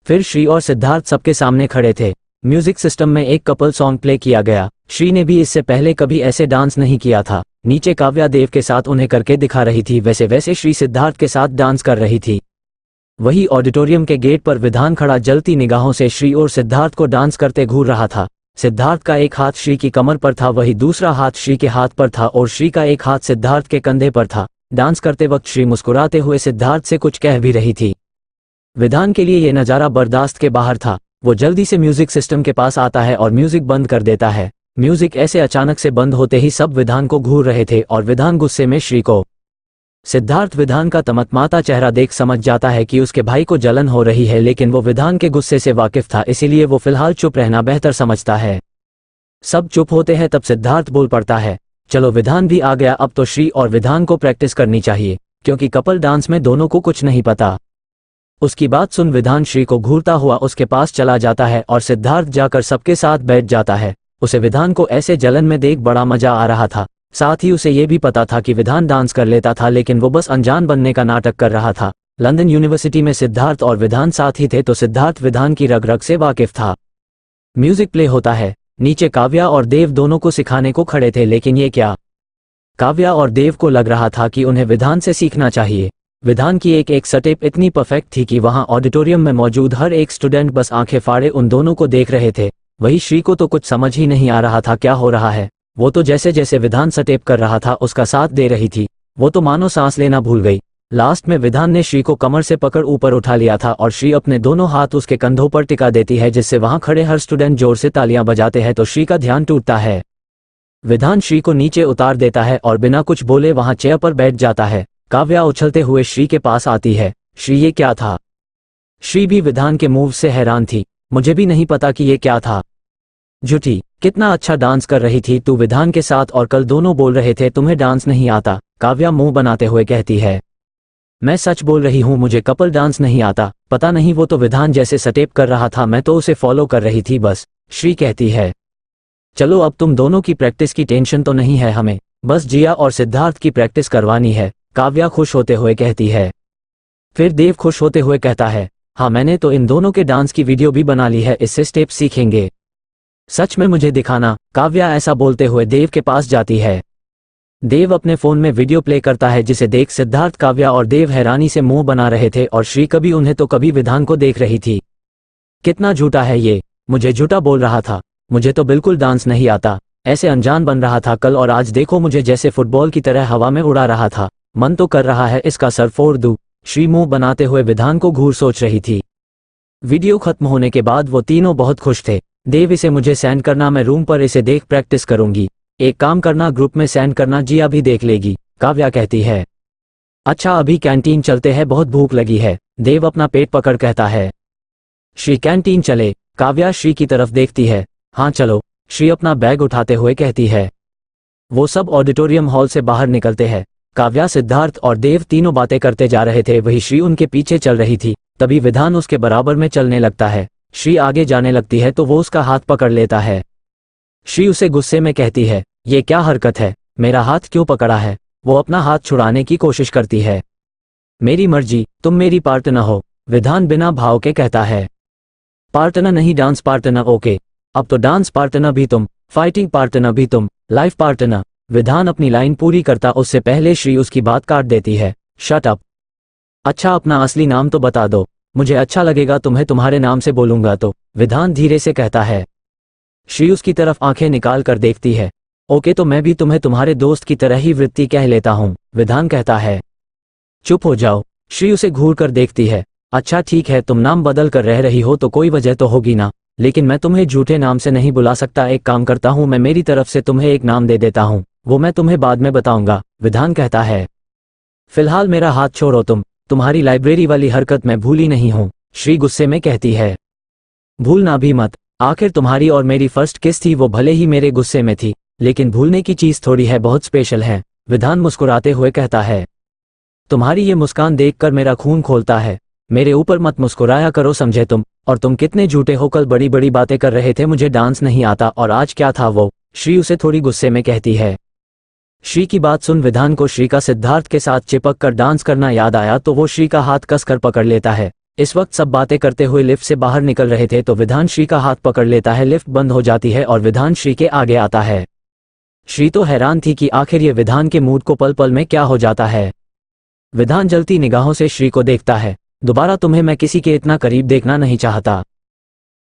फिर श्री और सिद्धार्थ सबके सामने खड़े थे। म्यूजिक सिस्टम में एक कपल सॉन्ग प्ले किया गया। श्री ने भी इससे पहले कभी ऐसे डांस नहीं किया था। नीचे काव्या देव के साथ उन्हें करके दिखा रही थी, वैसे वैसे श्री सिद्धार्थ के साथ डांस कर रही थी। वही ऑडिटोरियम के गेट पर विधान खड़ा जलती निगाहों से श्री और सिद्धार्थ को डांस करते घूर रहा था। सिद्धार्थ का एक हाथ श्री की कमर पर था, वही दूसरा हाथ श्री के हाथ पर था और श्री का एक हाथ सिद्धार्थ के कंधे पर था। डांस करते वक्त श्री मुस्कुराते हुए सिद्धार्थ से कुछ कह भी रही थी। विधान के लिए यह नज़ारा बर्दाश्त के बाहर था। वो जल्दी से म्यूजिक सिस्टम के पास आता है और म्यूजिक बंद कर देता है। म्यूजिक ऐसे अचानक से बंद होते ही सब विधान को घूर रहे थे और विधान गुस्से में श्री को। सिद्धार्थ विधान का तमतमाता चेहरा देख समझ जाता है कि उसके भाई को जलन हो रही है, लेकिन वो विधान के गुस्से से वाकिफ था, इसीलिए वो फिलहाल चुप रहना बेहतर समझता है। सब चुप होते हैं, तब सिद्धार्थ बोल पड़ता है, चलो विधान भी आ गया, अब तो श्री और विधान को प्रैक्टिस करनी चाहिए, क्योंकि कपल डांस में दोनों को कुछ नहीं पता। उसकी बात सुन विधान श्री को घूरता हुआ उसके पास चला जाता है और सिद्धार्थ जाकर सबके साथ बैठ जाता है। उसे विधान को ऐसे जलन में देख बड़ा मजा आ रहा था। साथ ही उसे ये भी पता था कि विधान डांस कर लेता था, लेकिन वो बस अनजान बनने का नाटक कर रहा था। लंदन यूनिवर्सिटी में सिद्धार्थ और विधान साथ ही थे, तो सिद्धार्थ विधान की रग रग से वाकिफ था। म्यूजिक प्ले होता है। नीचे काव्या और देव दोनों को सिखाने को खड़े थे, लेकिन ये क्या? काव्या और देव को लग रहा था कि उन्हें विधान से सीखना चाहिए। विधान की एक एक स्टेप इतनी परफेक्ट थी कि वहां ऑडिटोरियम में मौजूद हर एक स्टूडेंट बस आंखें फाड़े उन दोनों को देख रहे थे। वही श्री को तो कुछ समझ ही नहीं आ रहा था क्या हो रहा है। वो तो जैसे जैसे विधान स्टेप कर रहा था उसका साथ दे रही थी। वो तो मानो सांस लेना भूल गई। लास्ट में विधान ने श्री को कमर से पकड़ ऊपर उठा लिया था और श्री अपने दोनों हाथ उसके कंधों पर टिका देती है, जिससे वहां खड़े हर स्टूडेंट जोर से तालियां बजाते हैं, तो श्री का ध्यान टूटता है। विधान श्री को नीचे उतार देता है और बिना कुछ बोले वहां चेयर पर बैठ जाता है। काव्या उछलते हुए श्री के पास आती है। श्री ये क्या था? श्री भी विधान के मूव से हैरान थी। मुझे भी नहीं पता कि ये क्या था। झूठी, कितना अच्छा डांस कर रही थी तू विधान के साथ, और कल दोनों बोल रहे थे तुम्हें डांस नहीं आता। काव्या मुंह बनाते हुए कहती है। मैं सच बोल रही हूँ, मुझे कपल डांस नहीं आता। पता नहीं, वो तो विधान जैसे स्टेप कर रहा था, मैं तो उसे फॉलो कर रही थी बस। श्री कहती है। चलो अब तुम दोनों की प्रैक्टिस की टेंशन तो नहीं है हमें, बस जिया और सिद्धार्थ की प्रैक्टिस करवानी है। काव्या खुश होते हुए कहती है। फिर देव खुश होते हुए कहता है, हाँ मैंने तो इन दोनों के डांस की वीडियो भी बना ली है, इससे स्टेप सीखेंगे। सच में मुझे दिखाना। काव्या ऐसा बोलते हुए देव के पास जाती है। देव अपने फोन में वीडियो प्ले करता है, जिसे देख सिद्धार्थ, काव्या और देव हैरानी से मुंह बना रहे थे, और श्री कभी उन्हें तो कभी विधान को देख रही थी। कितना झूठा है ये, मुझे झूठा बोल रहा था, मुझे तो बिल्कुल डांस नहीं आता, ऐसे अनजान बन रहा था कल, और आज देखो मुझे जैसे फुटबॉल की तरह हवा में उड़ा रहा था। मन तो कर रहा है इसका सर फोड़ दूं। श्री मुंह बनाते हुए विधान को घूर सोच रही थी। वीडियो खत्म होने के बाद वो तीनों बहुत खुश थे। देव, इसे मुझे सेंड करना, मैं रूम पर इसे देख प्रैक्टिस करूंगी। एक काम करना, ग्रुप में सेंड करना, जिया भी देख लेगी। काव्या कहती है। अच्छा अभी कैंटीन चलते हैं, बहुत भूख लगी है। देव अपना पेट पकड़ कहता है। श्री कैंटीन चले। काव्या श्री की तरफ देखती है। हाँ चलो। श्री अपना बैग उठाते हुए कहती है। वो सब ऑडिटोरियम हॉल से बाहर निकलते हैं। काव्या, सिद्धार्थ और देव तीनों बातें करते जा रहे थे, वही श्री उनके पीछे चल रही थी। तभी विधान उसके बराबर में चलने लगता है। श्री आगे जाने लगती है तो वो उसका हाथ पकड़ लेता है। श्री उसे गुस्से में कहती है, ये क्या हरकत है, मेरा हाथ क्यों पकड़ा है। वो अपना हाथ छुड़ाने की कोशिश करती है। मेरी मर्जी, तुम मेरी पार्टनर हो, विधान बिना भाव के कहता है। पार्टनर नहीं, डांस पार्टनर। ओके, अब तो डांस पार्टनर भी तुम, फाइटिंग पार्टनर भी तुम, लाइफ पार्टनर। विधान अपनी लाइन पूरी करता उससे पहले श्री उसकी बात काट देती है। Shut up. अच्छा अपना असली नाम तो बता दो, मुझे अच्छा लगेगा तुम्हें तुम्हारे नाम से बोलूंगा तो, विधान धीरे से कहता है। श्री उसकी तरफ आंखें निकाल कर देखती है। ओके तो मैं भी तुम्हें तुम्हारे दोस्त की तरह ही वृत्ति कह लेता हूँ, विधान कहता है। चुप हो जाओ। श्री उसे घूर कर देखती है। अच्छा ठीक है, तुम नाम बदल कर रह रही हो तो कोई वजह तो होगी ना, लेकिन मैं तुम्हें झूठे नाम से नहीं बुला सकता। एक काम करता हूँ, मैं मेरी तरफ से तुम्हें एक नाम दे देता हूँ, वो मैं तुम्हें बाद में बताऊंगा, विधान कहता है। फिलहाल मेरा हाथ छोड़ो, तुम्हारी लाइब्रेरी वाली हरकत मैं भूली नहीं हूँ, श्री गुस्से में कहती है। भूलना भी मत, आखिर तुम्हारी और मेरी फर्स्ट किस थी, वो भले ही मेरे गुस्से में थी, लेकिन भूलने की चीज थोड़ी है, बहुत स्पेशल है, विधान मुस्कुराते हुए कहता है। तुम्हारी ये मुस्कान देखकर मेरा खून खोलता है, मेरे ऊपर मत मुस्कुराया करो समझे तुम, और तुम कितने झूठे हो, कल बड़ी बड़ी बातें कर रहे थे मुझे डांस नहीं आता, और आज क्या था वो, श्री उसे थोड़ी गुस्से में कहती है। श्री की बात सुन विधान को श्री का सिद्धार्थ के साथ चिपक कर डांस करना याद आया, तो वो श्री का हाथ कसकर पकड़ लेता है। इस वक्त सब बातें करते हुए लिफ्ट से बाहर निकल रहे थे तो विधान श्री का हाथ पकड़ लेता है। लिफ्ट बंद हो जाती है और विधान श्री के आगे आता है। श्री तो हैरान थी कि आखिर ये विधान के मूड को पल पल में क्या हो जाता है। विधान जलती निगाहों से श्री को देखता है। दोबारा तुम्हें मैं किसी के इतना करीब देखना नहीं चाहता,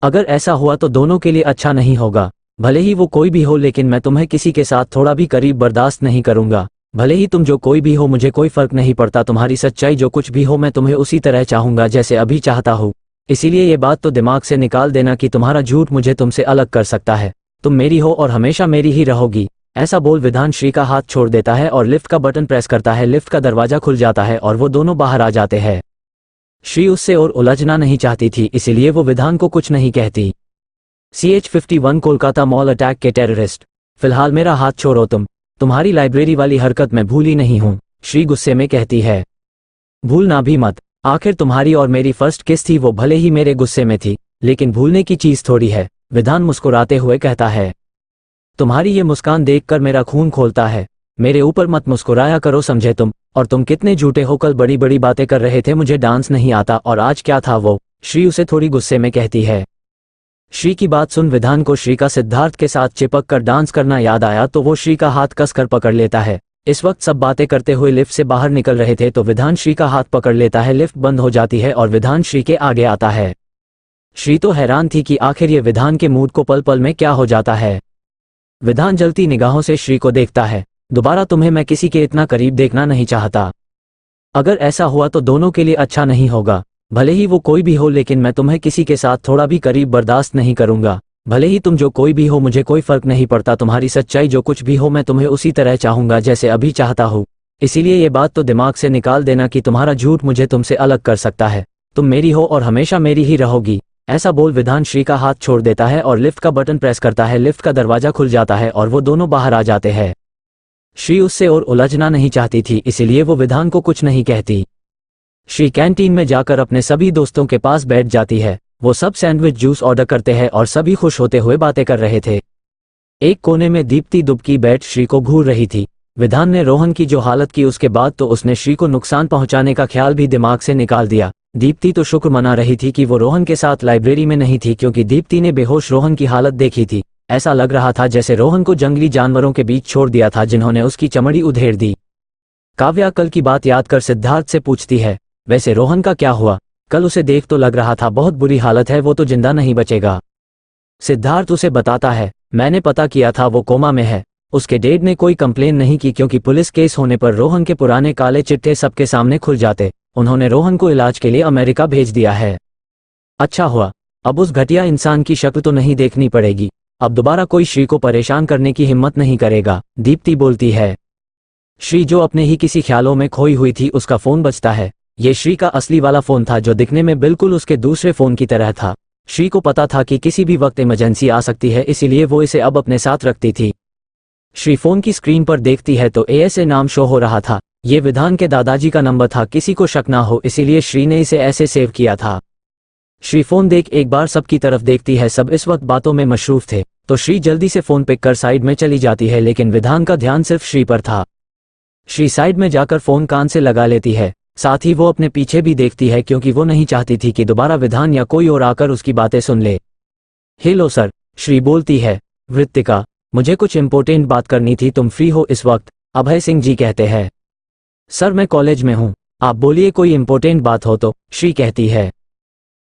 अगर ऐसा हुआ तो दोनों के लिए अच्छा नहीं होगा, भले ही वो कोई भी हो, लेकिन मैं तुम्हें किसी के साथ थोड़ा भी करीब बर्दाश्त नहीं करूंगा। भले ही तुम जो कोई भी हो, मुझे कोई फर्क नहीं पड़ता, तुम्हारी सच्चाई जो कुछ भी हो मैं तुम्हें उसी तरह चाहूंगा जैसे अभी चाहता हूँ। इसीलिए ये बात तो दिमाग से निकाल देना कि तुम्हारा झूठ मुझे तुमसे अलग कर सकता है। तुम मेरी हो और हमेशा मेरी ही रहोगी। ऐसा बोल विधान श्री का हाथ छोड़ देता है और लिफ्ट का बटन प्रेस करता है। लिफ्ट का दरवाजा खुल जाता है और वो दोनों बाहर आ जाते हैं। श्री उससे और उलझना नहीं चाहती थी, इसीलिए वो विधान को कुछ नहीं कहती। CH51 कोलकाता मॉल अटैक के टेररिस्ट, फिलहाल मेरा हाथ छोड़ो, तुम्हारी लाइब्रेरी वाली हरकत मैं भूली नहीं हूँ, श्री गुस्से में कहती है। भूलना भी मत, आखिर तुम्हारी और मेरी फर्स्ट किस थी, वो भले ही मेरे गुस्से में थी, लेकिन भूलने की चीज थोड़ी है, विधान मुस्कुराते हुए कहता है। तुम्हारी ये मुस्कान देखकर मेरा खून खोलता है, मेरे ऊपर मत मुस्कुराया करो समझे तुम, और तुम कितने झूठे हो, कल बड़ी बड़ी बातें कर रहे थे मुझे डांस नहीं आता, और आज क्या था वो, श्री उसे थोड़ी गुस्से में कहती है। श्री की बात सुन विधान को श्री का सिद्धार्थ के साथ चिपक कर डांस करना याद आया, तो वो श्री का हाथ कसकर पकड़ लेता है। इस वक्त सब बातें करते हुए लिफ्ट से बाहर निकल रहे थे तो विधान श्री का हाथ पकड़ लेता है। लिफ्ट बंद हो जाती है और विधान श्री के आगे आता है। श्री तो हैरान थी कि आखिर ये विधान के मूड को पल पल में क्या हो जाता है। विधान जलती निगाहों से श्री को देखता है। दोबारा तुम्हें मैं किसी के इतना करीब देखना नहीं चाहता, अगर ऐसा हुआ तो दोनों के लिए अच्छा नहीं होगा, भले ही वो कोई भी हो, लेकिन मैं तुम्हें किसी के साथ थोड़ा भी करीब बर्दाश्त नहीं करूंगा। भले ही तुम जो कोई भी हो, मुझे कोई फर्क नहीं पड़ता, तुम्हारी सच्चाई जो कुछ भी हो मैं तुम्हें उसी तरह चाहूंगा जैसे अभी चाहता हूँ। इसीलिए ये बात तो दिमाग से निकाल देना कि तुम्हारा झूठ मुझे तुमसे अलग कर सकता है। तुम मेरी हो और हमेशा मेरी ही रहोगी। ऐसा बोल विधान श्री का हाथ छोड़ देता है और लिफ्ट का बटन प्रेस करता है। लिफ्ट का दरवाजा खुल जाता है और वो दोनों बाहर आ जाते हैं। श्री उससे और उलझना नहीं चाहती थी, इसीलिए वो विधान को कुछ नहीं कहती। श्री कैंटीन में जाकर अपने सभी दोस्तों के पास बैठ जाती है। वो सब सैंडविच जूस ऑर्डर करते हैं और सभी खुश होते हुए बातें कर रहे थे। एक कोने में दीप्ति दुबकी बैठ श्री को घूर रही थी। विधान ने रोहन की जो हालत की उसके बाद तो उसने श्री को नुकसान पहुंचाने का ख्याल भी दिमाग से निकाल दिया। दीप्ति तो शुक्र मना रही थी कि वो रोहन के साथ लाइब्रेरी में नहीं थी, क्योंकि दीप्ति ने बेहोश रोहन की हालत देखी थी। ऐसा लग रहा था जैसे रोहन को जंगली जानवरों के बीच छोड़ दिया था जिन्होंने उसकी चमड़ी उधेड़ दी। काव्या कल की बात याद कर सिद्धार्थ से पूछती है, वैसे रोहन का क्या हुआ? कल उसे देख तो लग रहा था बहुत बुरी हालत है, वो तो जिंदा नहीं बचेगा। सिद्धार्थ उसे बताता है, मैंने पता किया था, वो कोमा में है। उसके डैड ने कोई कंप्लेन नहीं की क्योंकि पुलिस केस होने पर रोहन के पुराने काले चिट्ठे सबके सामने खुल जाते। उन्होंने रोहन को इलाज के लिए अमेरिका भेज दिया है। अच्छा हुआ, अब उस घटिया इंसान की शक्ल तो नहीं देखनी पड़ेगी। अब दोबारा कोई श्री को परेशान करने की हिम्मत नहीं करेगा, दीप्ति बोलती है। श्री जो अपने ही किसी ख्यालों में खोई हुई थी, उसका फोन बजता है। ये श्री का असली वाला फोन था जो दिखने में बिल्कुल उसके दूसरे फोन की तरह था। श्री को पता था कि किसी भी वक्त इमरजेंसी आ सकती है, इसीलिए वो इसे अब अपने साथ रखती थी। श्री फोन की स्क्रीन पर देखती है तो ASA नाम शो हो रहा था। ये विधान के दादाजी का नंबर था, किसी को शक ना हो इसीलिए श्री ने इसे ऐसे सेव किया था। श्री फोन देख एक बार सबकी तरफ देखती है। सब इस वक्त बातों में मशरूफ थे, तो श्री जल्दी से फोन पिक कर साइड में चली जाती है, लेकिन विधान का ध्यान सिर्फ श्री पर था। श्री साइड में जाकर फोन कान से लगा लेती है, साथ ही वो अपने पीछे भी देखती है क्योंकि वो नहीं चाहती थी कि दोबारा विधान या कोई और आकर उसकी बातें सुन ले। हेलो सर, श्री बोलती है। वृत्तिका, मुझे कुछ इम्पोर्टेंट बात करनी थी, तुम फ्री हो इस वक्त? अभय सिंह जी कहते हैं। सर मैं कॉलेज में हूँ, आप बोलिए कोई इम्पोर्टेंट बात हो तो, श्री कहती है।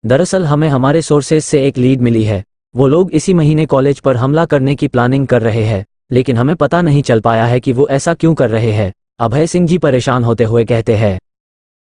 दरअसल हमें हमारे सोर्सेज से एक लीड मिली है। वो लोग इसी महीने कॉलेज पर हमला करने की प्लानिंग कर रहे हैं, लेकिन हमें पता नहीं चल पाया है कि वो ऐसा क्यों कर रहे हैं। अभय सिंह जी परेशान होते हुए कहते हैं।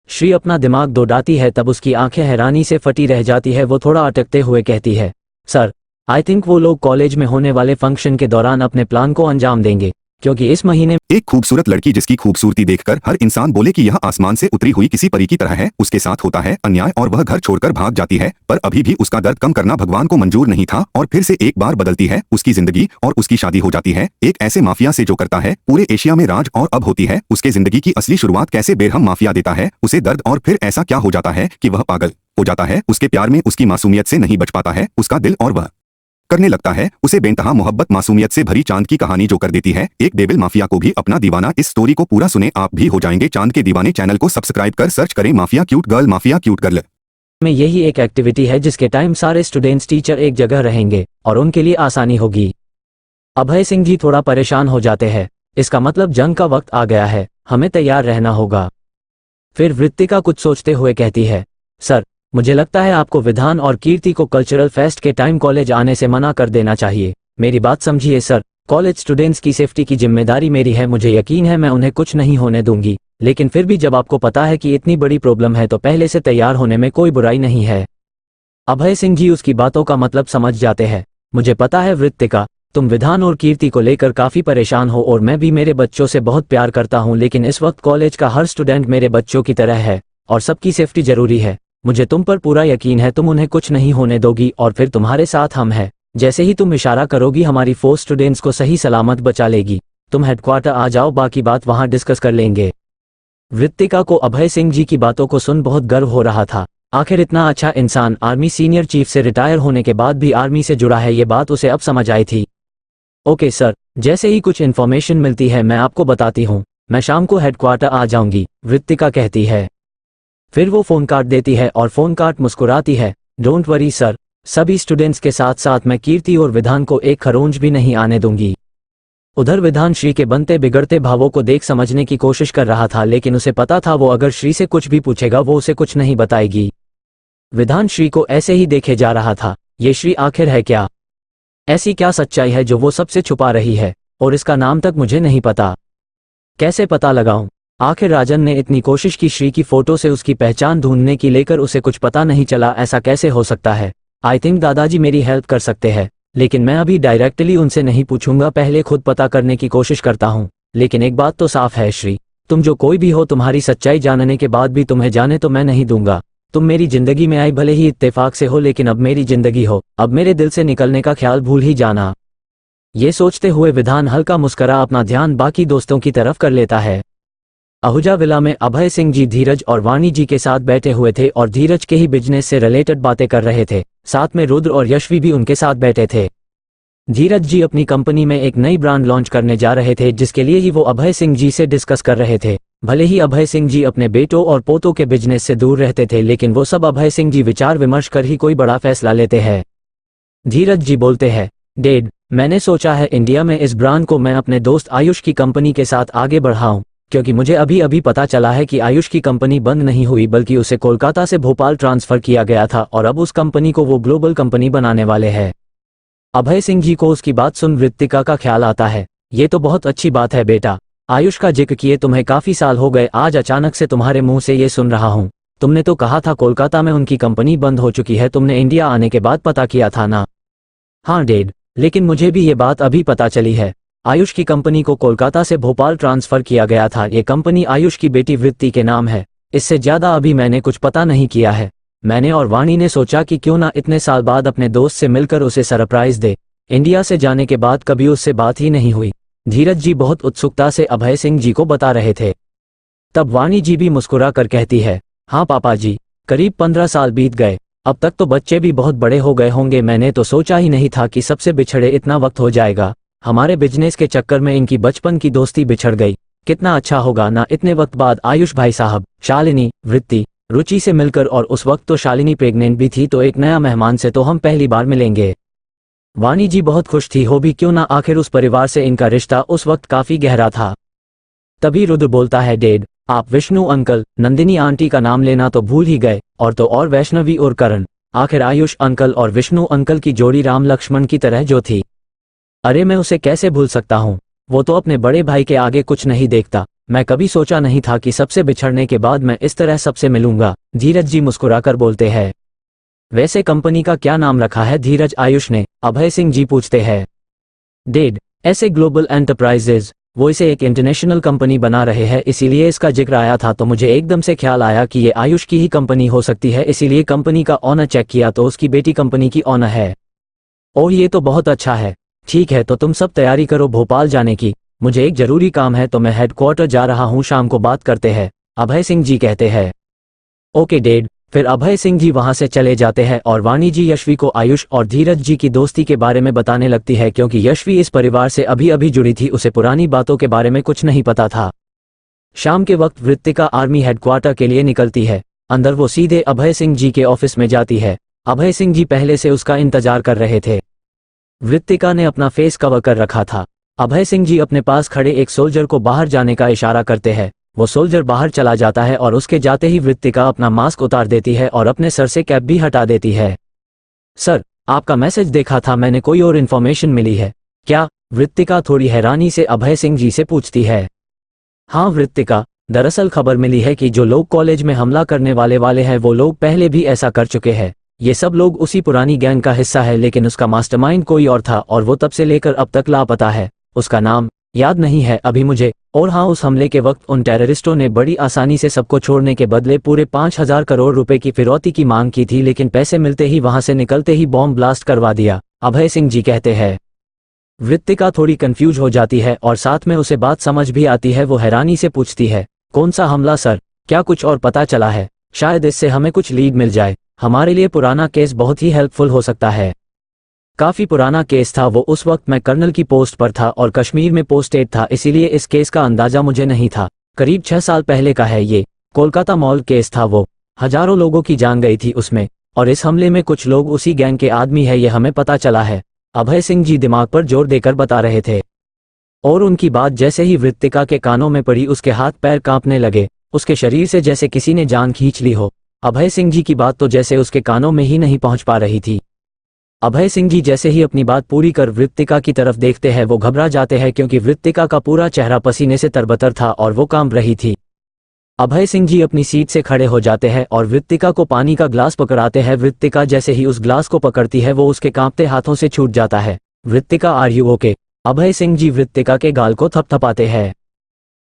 श्री अपना दिमाग दौड़ाती है, तब उसकी आंखें हैरानी से फटी रह जाती है। वो थोड़ा अटकते हुए कहती है, सर आई थिंक वो लोग कॉलेज में होने वाले फंक्शन के दौरान अपने प्लान को अंजाम देंगे, क्योंकि इस महीने एक खूबसूरत लड़की जिसकी खूबसूरती देखकर हर इंसान बोले कि यह आसमान से उतरी हुई किसी परी की तरह है, उसके साथ होता है अन्याय और वह घर छोड़कर भाग जाती है। पर अभी भी उसका दर्द कम करना भगवान को मंजूर नहीं था और फिर से एक बार बदलती है उसकी जिंदगी और उसकी शादी हो जाती है एक ऐसे माफिया से जो करता है पूरे एशिया में राज। और अब होती है उसके जिंदगी की असली शुरुआत। कैसे बेरहम माफिया देता है उसे दर्द और फिर ऐसा क्या हो जाता है कि वह पागल हो जाता है। उसके प्यार में उसकी मासूमियत से नहीं बच पाता है उसका दिल और वह करने लगता है उसे बेनतहा मोहब्बत मासूमियत से भरी चांद की कहानी जो कर देती है एक डेविल माफिया को भी अपना दीवाना। इस स्टोरी को पूरा सुने, आप भी हो जाएंगे चांद के दीवाने। चैनल को सब्सक्राइब कर सर्च करें mafia cute girl. Mafia cute girl में यही एक एक्टिविटी है जिसके टाइम सारे स्टूडेंट्स टीचर एक जगह रहेंगे और उनके लिए आसानी होगी। अभय सिंह जी थोड़ा परेशान हो जाते हैं, इसका मतलब जंग का वक्त आ गया है, हमें तैयार रहना होगा। फिर वृत्तिका कुछ सोचते हुए कहती है, सर मुझे लगता है आपको विधान और कीर्ति को कल्चरल फेस्ट के टाइम कॉलेज आने से मना कर देना चाहिए। मेरी बात समझिए सर, कॉलेज स्टूडेंट्स की सेफ्टी की जिम्मेदारी मेरी है, मुझे यकीन है मैं उन्हें कुछ नहीं होने दूंगी, लेकिन फिर भी जब आपको पता है कि इतनी बड़ी प्रॉब्लम है तो पहले से तैयार होने में कोई बुराई नहीं है। अभय सिंह जी उसकी बातों का मतलब समझ जाते हैं। मुझे पता है वृत्तिका, तुम विधान और कीर्ति को लेकर काफी परेशान हो और मैं भी मेरे बच्चों से बहुत प्यार करता हूँ, लेकिन इस वक्त कॉलेज का हर स्टूडेंट मेरे बच्चों की तरह है और सबकी सेफ्टी जरूरी है। मुझे तुम पर पूरा यकीन है, तुम उन्हें कुछ नहीं होने दोगी और फिर तुम्हारे साथ हम हैं। जैसे ही तुम इशारा करोगी हमारी फोर्स स्टूडेंट्स को सही सलामत बचा लेगी। तुम हेडक्वार्टर आ जाओ, बाकी बात वहां डिस्कस कर लेंगे। वृत्तिका को अभय सिंह जी की बातों को सुन बहुत गर्व हो रहा था। आखिर इतना अच्छा इंसान आर्मी सीनियर चीफ से रिटायर होने के बाद भी आर्मी से जुड़ा है, ये बात उसे अब समझ आई थी। ओके सर, जैसे ही कुछ इन्फॉर्मेशन मिलती है मैं आपको बताती हूँ। मैं शाम को हेडक्वार्टर आ जाऊंगी, वृत्तिका कहती है। फिर वो फोन काट देती है और फोन काट मुस्कुराती है। डोंट वरी सर, सभी स्टूडेंट्स के साथ साथ मैं कीर्ति और विधान को एक खरोंच भी नहीं आने दूंगी। उधर विधान श्री के बनते बिगड़ते भावों को देख समझने की कोशिश कर रहा था, लेकिन उसे पता था वो अगर श्री से कुछ भी पूछेगा वो उसे कुछ नहीं बताएगी। विधान श्री को ऐसे ही देखे जा रहा था। ये श्री आखिर है क्या? ऐसी क्या सच्चाई है जो वो सबसे छुपा रही है और इसका नाम तक मुझे नहीं पता? कैसे पता लगाऊं? आखिर राजन ने इतनी कोशिश की श्री की फोटो से उसकी पहचान ढूंढने की, लेकर उसे कुछ पता नहीं चला। ऐसा कैसे हो सकता है? आई थिंक दादाजी मेरी हेल्प कर सकते हैं, लेकिन मैं अभी डायरेक्टली उनसे नहीं पूछूंगा, पहले खुद पता करने की कोशिश करता हूँ। लेकिन एक बात तो साफ है श्री, तुम जो कोई भी हो, तुम्हारी सच्चाई जानने के बाद भी तुम्हें जाने तो मैं नहीं दूंगा। तुम मेरी जिंदगी में आई भले ही इत्तेफाक से हो, लेकिन अब मेरी जिंदगी हो, अब मेरे दिल से निकलने का ख्याल भूल ही जाना। ये सोचते हुए विधान हल्का मुस्करा अपना ध्यान बाकी दोस्तों की तरफ कर लेता है। आहूजा विला में अभय सिंह जी धीरज और वाणी जी के साथ बैठे हुए थे और धीरज के ही बिजनेस से रिलेटेड बातें कर रहे थे। साथ में रुद्र और यशवी भी उनके साथ बैठे थे। धीरज जी अपनी कंपनी में एक नई ब्रांड लॉन्च करने जा रहे थे, जिसके लिए ही वो अभय सिंह जी से डिस्कस कर रहे थे। भले ही अभय सिंह जी अपने बेटों और पोतों के बिजनेस से दूर रहते थे, लेकिन वो सब अभय सिंह जी विचार विमर्श कर ही कोई बड़ा फैसला लेते हैं। धीरज जी बोलते हैं, डैड, मैंने सोचा है इंडिया में इस ब्रांड को मैं अपने दोस्त आयुष की कंपनी के साथ आगे बढ़ाऊं, क्योंकि मुझे अभी अभी पता चला है कि आयुष की कंपनी बंद नहीं हुई, बल्कि उसे कोलकाता से भोपाल ट्रांसफर किया गया था और अब उस कंपनी को वो ग्लोबल कंपनी बनाने वाले हैं। अभय सिंह जी को उसकी बात सुन ऋतिका का ख्याल आता है। ये तो बहुत अच्छी बात है बेटा, आयुष का जिक्र किए तुम्हें काफी साल हो गए, आज अचानक से तुम्हारे मुंह से ये सुन रहा हूँ। तुमने तो कहा था कोलकाता में उनकी कंपनी बंद हो चुकी है, तुमने इंडिया आने के बाद पता किया था ना? हाँ डैड, लेकिन मुझे भी ये बात अभी पता चली है। आयुष की कंपनी को कोलकाता से भोपाल ट्रांसफर किया गया था। ये कंपनी आयुष की बेटी वृत्ति के नाम है। इससे ज्यादा अभी मैंने कुछ पता नहीं किया है। मैंने और वाणी ने सोचा कि क्यों ना इतने साल बाद अपने दोस्त से मिलकर उसे सरप्राइज दे। इंडिया से जाने के बाद कभी उससे बात ही नहीं हुई। धीरज जी बहुत उत्सुकता से अभय सिंह जी को बता रहे थे। तब वाणी जी भी मुस्कुरा कर कहती है, हाँ पापा जी, करीब 15 साल बीत गए, अब तक तो बच्चे भी बहुत बड़े हो गए होंगे। मैंने तो सोचा ही नहीं था कि सबसे बिछड़े इतना वक्त हो जाएगा। हमारे बिजनेस के चक्कर में इनकी बचपन की दोस्ती बिछड़ गई। कितना अच्छा होगा ना इतने वक्त बाद आयुष भाई साहब, शालिनी, वृत्ति, रुचि से मिलकर। और उस वक्त तो शालिनी प्रेग्नेंट भी थी, तो एक नया मेहमान से तो हम पहली बार मिलेंगे। वाणी जी बहुत खुश थी, हो भी क्यों ना, आखिर उस परिवार से इनका रिश्ता उस वक्त काफी गहरा था। तभी रुद्र बोलता है, डैड, आप विष्णु अंकल, नंदिनी आंटी का नाम लेना तो भूल ही गए, और तो और वैष्णवी और करण। आखिर आयुष अंकल और विष्णु अंकल की जोड़ी राम लक्ष्मण की तरह जो थी, अरे मैं उसे कैसे भूल सकता हूँ। वो तो अपने बड़े भाई के आगे कुछ नहीं देखता। मैं कभी सोचा नहीं था कि सबसे बिछड़ने के बाद मैं इस तरह सबसे मिलूंगा। धीरज जी मुस्कुराकर बोलते हैं। वैसे कंपनी का क्या नाम रखा है धीरज? आयुष ने अभय सिंह जी पूछते हैं। डैड, ऐसे ग्लोबल एंटरप्राइजेज, वो इसे एक इंटरनेशनल कंपनी बना रहे हैं, इसीलिए इसका जिक्र आया था। तो मुझे एकदम से ख्याल आया कि ये आयुष की ही कंपनी हो सकती है, इसीलिए कंपनी का ऑनर चेक किया तो उसकी बेटी कंपनी की ऑनर है। और ये तो बहुत अच्छा है। ठीक है, तो तुम सब तैयारी करो भोपाल जाने की। मुझे एक जरूरी काम है, तो मैं हेडक्वार्टर जा रहा हूँ, शाम को बात करते हैं, अभय सिंह जी कहते हैं। Okay dad. फिर अभय सिंह जी वहां से चले जाते हैं और वाणी जी यशवी को आयुष और धीरज जी की दोस्ती के बारे में बताने लगती है, क्योंकि यशवी इस परिवार से अभी अभी जुड़ी थी, उसे पुरानी बातों के बारे में कुछ नहीं पता था। शाम के वक्त वृत्तिका आर्मी हेडक्वार्टर के लिए निकलती है। अंदर वो सीधे अभय सिंह जी के ऑफिस में जाती है। अभय सिंह जी पहले से उसका इंतजार कर रहे थे। वृत्तिका ने अपना फेस कवर कर रखा था। अभय सिंह जी अपने पास खड़े एक सोल्जर को बाहर जाने का इशारा करते हैं। वो सोल्जर बाहर चला जाता है और उसके जाते ही वृत्तिका अपना मास्क उतार देती है और अपने सर से कैप भी हटा देती है। सर, आपका मैसेज देखा था मैंने, कोई और इन्फॉर्मेशन मिली है क्या? वृत्तिका थोड़ी हैरानी से अभय सिंह जी से पूछती है। हाँ वृत्तिका, दरअसल खबर मिली है कि जो लोग कॉलेज में हमला करने वाले हैं, वो लोग पहले भी ऐसा कर चुके हैं। ये सब लोग उसी पुरानी गैंग का हिस्सा है, लेकिन उसका मास्टरमाइंड कोई और था और वो तब से लेकर अब तक लापता है। उसका नाम याद नहीं है अभी मुझे। और हाँ, उस हमले के वक्त उन टेररिस्टों ने बड़ी आसानी से सबको छोड़ने के बदले पूरे 5,000 करोड़ रुपए की फिरौती की मांग की थी, लेकिन पैसे मिलते ही वहां से निकलते ही बॉम्ब ब्लास्ट करवा दिया, अभय सिंह जी कहते हैं। वृत्तिका थोड़ी कंफ्यूज हो जाती है और साथ में उसे बात समझ भी आती है। वो हैरानी से पूछती है, कौन सा हमला सर? क्या कुछ और पता चला है? शायद इससे हमें कुछ लीड मिल जाए। हमारे लिए पुराना केस बहुत ही हेल्पफुल हो सकता है। काफी पुराना केस था वो, उस वक्त मैं कर्नल की पोस्ट पर था और कश्मीर में पोस्टेड था, इसीलिए इस केस का अंदाजा मुझे नहीं था। करीब 6 साल पहले का है ये। कोलकाता मॉल केस था वो। हजारों लोगों की जान गई थी उसमें, और इस हमले में कुछ लोग उसी गैंग के आदमी है, ये हमें पता चला है। अभय सिंह जी दिमाग पर जोर देकर बता रहे थे। और उनकी बात जैसे ही वृत्तिका के कानों में पड़ी, उसके हाथ पैर कांपने लगे। उसके शरीर से जैसे किसी ने जान खींच ली हो। अभय सिंह जी की बात तो जैसे उसके कानों में ही नहीं पहुंच पा रही थी। अभय सिंह जी जैसे ही अपनी बात पूरी कर वृत्तिका की तरफ देखते हैं, वो घबरा जाते हैं, क्योंकि वृत्तिका का पूरा चेहरा पसीने से तरबतर था और वो कांप रही थी। अभय सिंह जी अपनी सीट से खड़े हो जाते हैं और वृत्तिका को पानी का ग्लास पकड़ाते हैं। वृत्तिका जैसे ही उस ग्लास को पकड़ती है, वो उसके कांपते हाथों से छूट जाता है। Vrittika, are you okay? Abhay Singh ji Vrittika के गाल को थपथपाते हैं।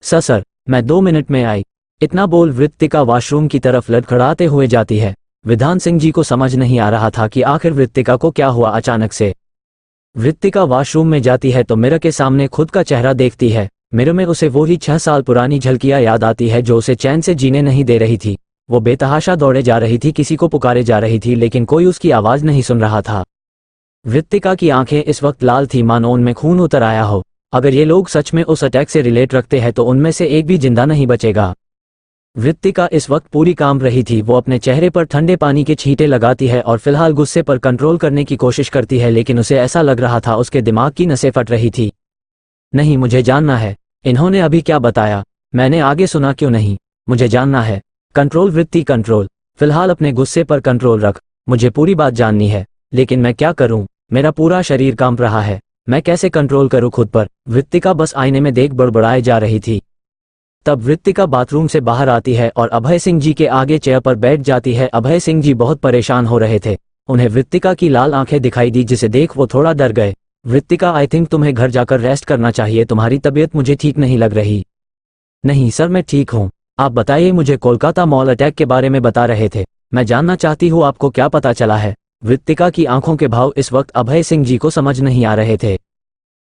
सर, मैं 2 मिनट में आई। इतना बोल वृत्तिका वॉशरूम की तरफ लड़खड़ाते हुए जाती है। विधान सिंह जी को समझ नहीं आ रहा था कि आखिर वृत्तिका को क्या हुआ अचानक से। वृत्तिका वॉशरूम में जाती है तो मिरर के सामने खुद का चेहरा देखती है। मिरर में उसे वो ही 6 साल पुरानी झलकियां याद आती है जो उसे चैन से जीने नहीं दे रही थी। वो बेतहाशा दौड़े जा रही थी, किसी को पुकारे जा रही थी, लेकिन कोई उसकी आवाज नहीं सुन रहा था। वृत्तिका की आंखें इस वक्त लाल थी मानो उनमें खून उतर आया हो। अगर ये लोग सच में उस अटैक से रिलेट रखते हैं तो उनमें से एक भी जिंदा नहीं बचेगा। वृत्तिका इस वक्त पूरी काम रही थी। वो अपने चेहरे पर ठंडे पानी के छींटे लगाती है और फिलहाल गुस्से पर कंट्रोल करने की कोशिश करती है, लेकिन उसे ऐसा लग रहा था उसके दिमाग की नसें फट रही थी। नहीं, मुझे जानना है इन्होंने अभी क्या बताया। मैंने आगे सुना क्यों नहीं, मुझे जानना है। कंट्रोल वृत्ति, कंट्रोल। फिलहाल अपने गुस्से पर कंट्रोल रख, मुझे पूरी बात जाननी है। लेकिन मैं क्या करूं, मेरा पूरा शरीर कांप रहा है, मैं कैसे कंट्रोल करूं खुद पर। वृत्तिका बस आईने में देख बड़बड़ाए जा रही थी। तब वृत्तिका बाथरूम से बाहर आती है और अभय सिंह जी के आगे चेयर पर बैठ जाती है। अभय सिंह जी बहुत परेशान हो रहे थे। उन्हें वृत्तिका की लाल आंखें दिखाई दी, जिसे देख वो थोड़ा डर गए। वृत्तिका, आई थिंक तुम्हें घर जाकर रेस्ट करना चाहिए, तुम्हारी तबीयत मुझे ठीक नहीं लग रही। नहीं सर, मैं ठीक हूँ। आप बताइए, मुझे कोलकाता मॉल अटैक के बारे में बता रहे थे, मैं जानना चाहती हूँ आपको क्या पता चला है। वृत्तिका की आंखों के भाव इस वक्त अभय सिंह जी को समझ नहीं आ रहे थे।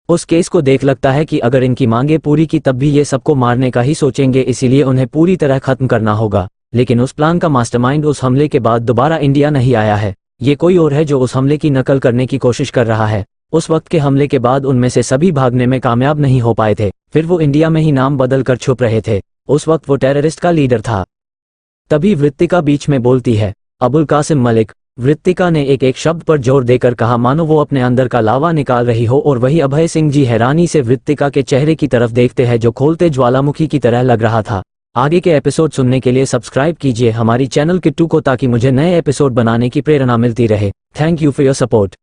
उस केस को देख लगता है कि अगर इनकी मांगे पूरी की तब भी ये सबको मारने का ही सोचेंगे, इसीलिए उन्हें पूरी तरह खत्म करना होगा। लेकिन उस प्लान का मास्टरमाइंड उस हमले के बाद दोबारा इंडिया नहीं आया है। ये कोई और है जो उस हमले की नकल करने की कोशिश कर रहा है। उस वक्त के हमले के बाद उनमें से सभी भागने में कामयाब नहीं हो पाए थे, फिर वो इंडिया में ही नाम बदल कर छुप रहे थे। उस वक्त वो टेररिस्ट का लीडर था। तभी वृत्तिका बीच में बोलती है, अबुल कासिम मलिक। वृत्तिका ने एक एक शब्द पर जोर देकर कहा मानो वो अपने अंदर का लावा निकाल रही हो। और वही अभय सिंह जी हैरानी से वृत्तिका के चेहरे की तरफ देखते हैं जो खोलते ज्वालामुखी की तरह लग रहा था। आगे के एपिसोड सुनने के लिए सब्सक्राइब कीजिए हमारी चैनल किट्टू को, ताकि मुझे नए एपिसोड बनाने की प्रेरणा मिलती रहे। Thank you for your support.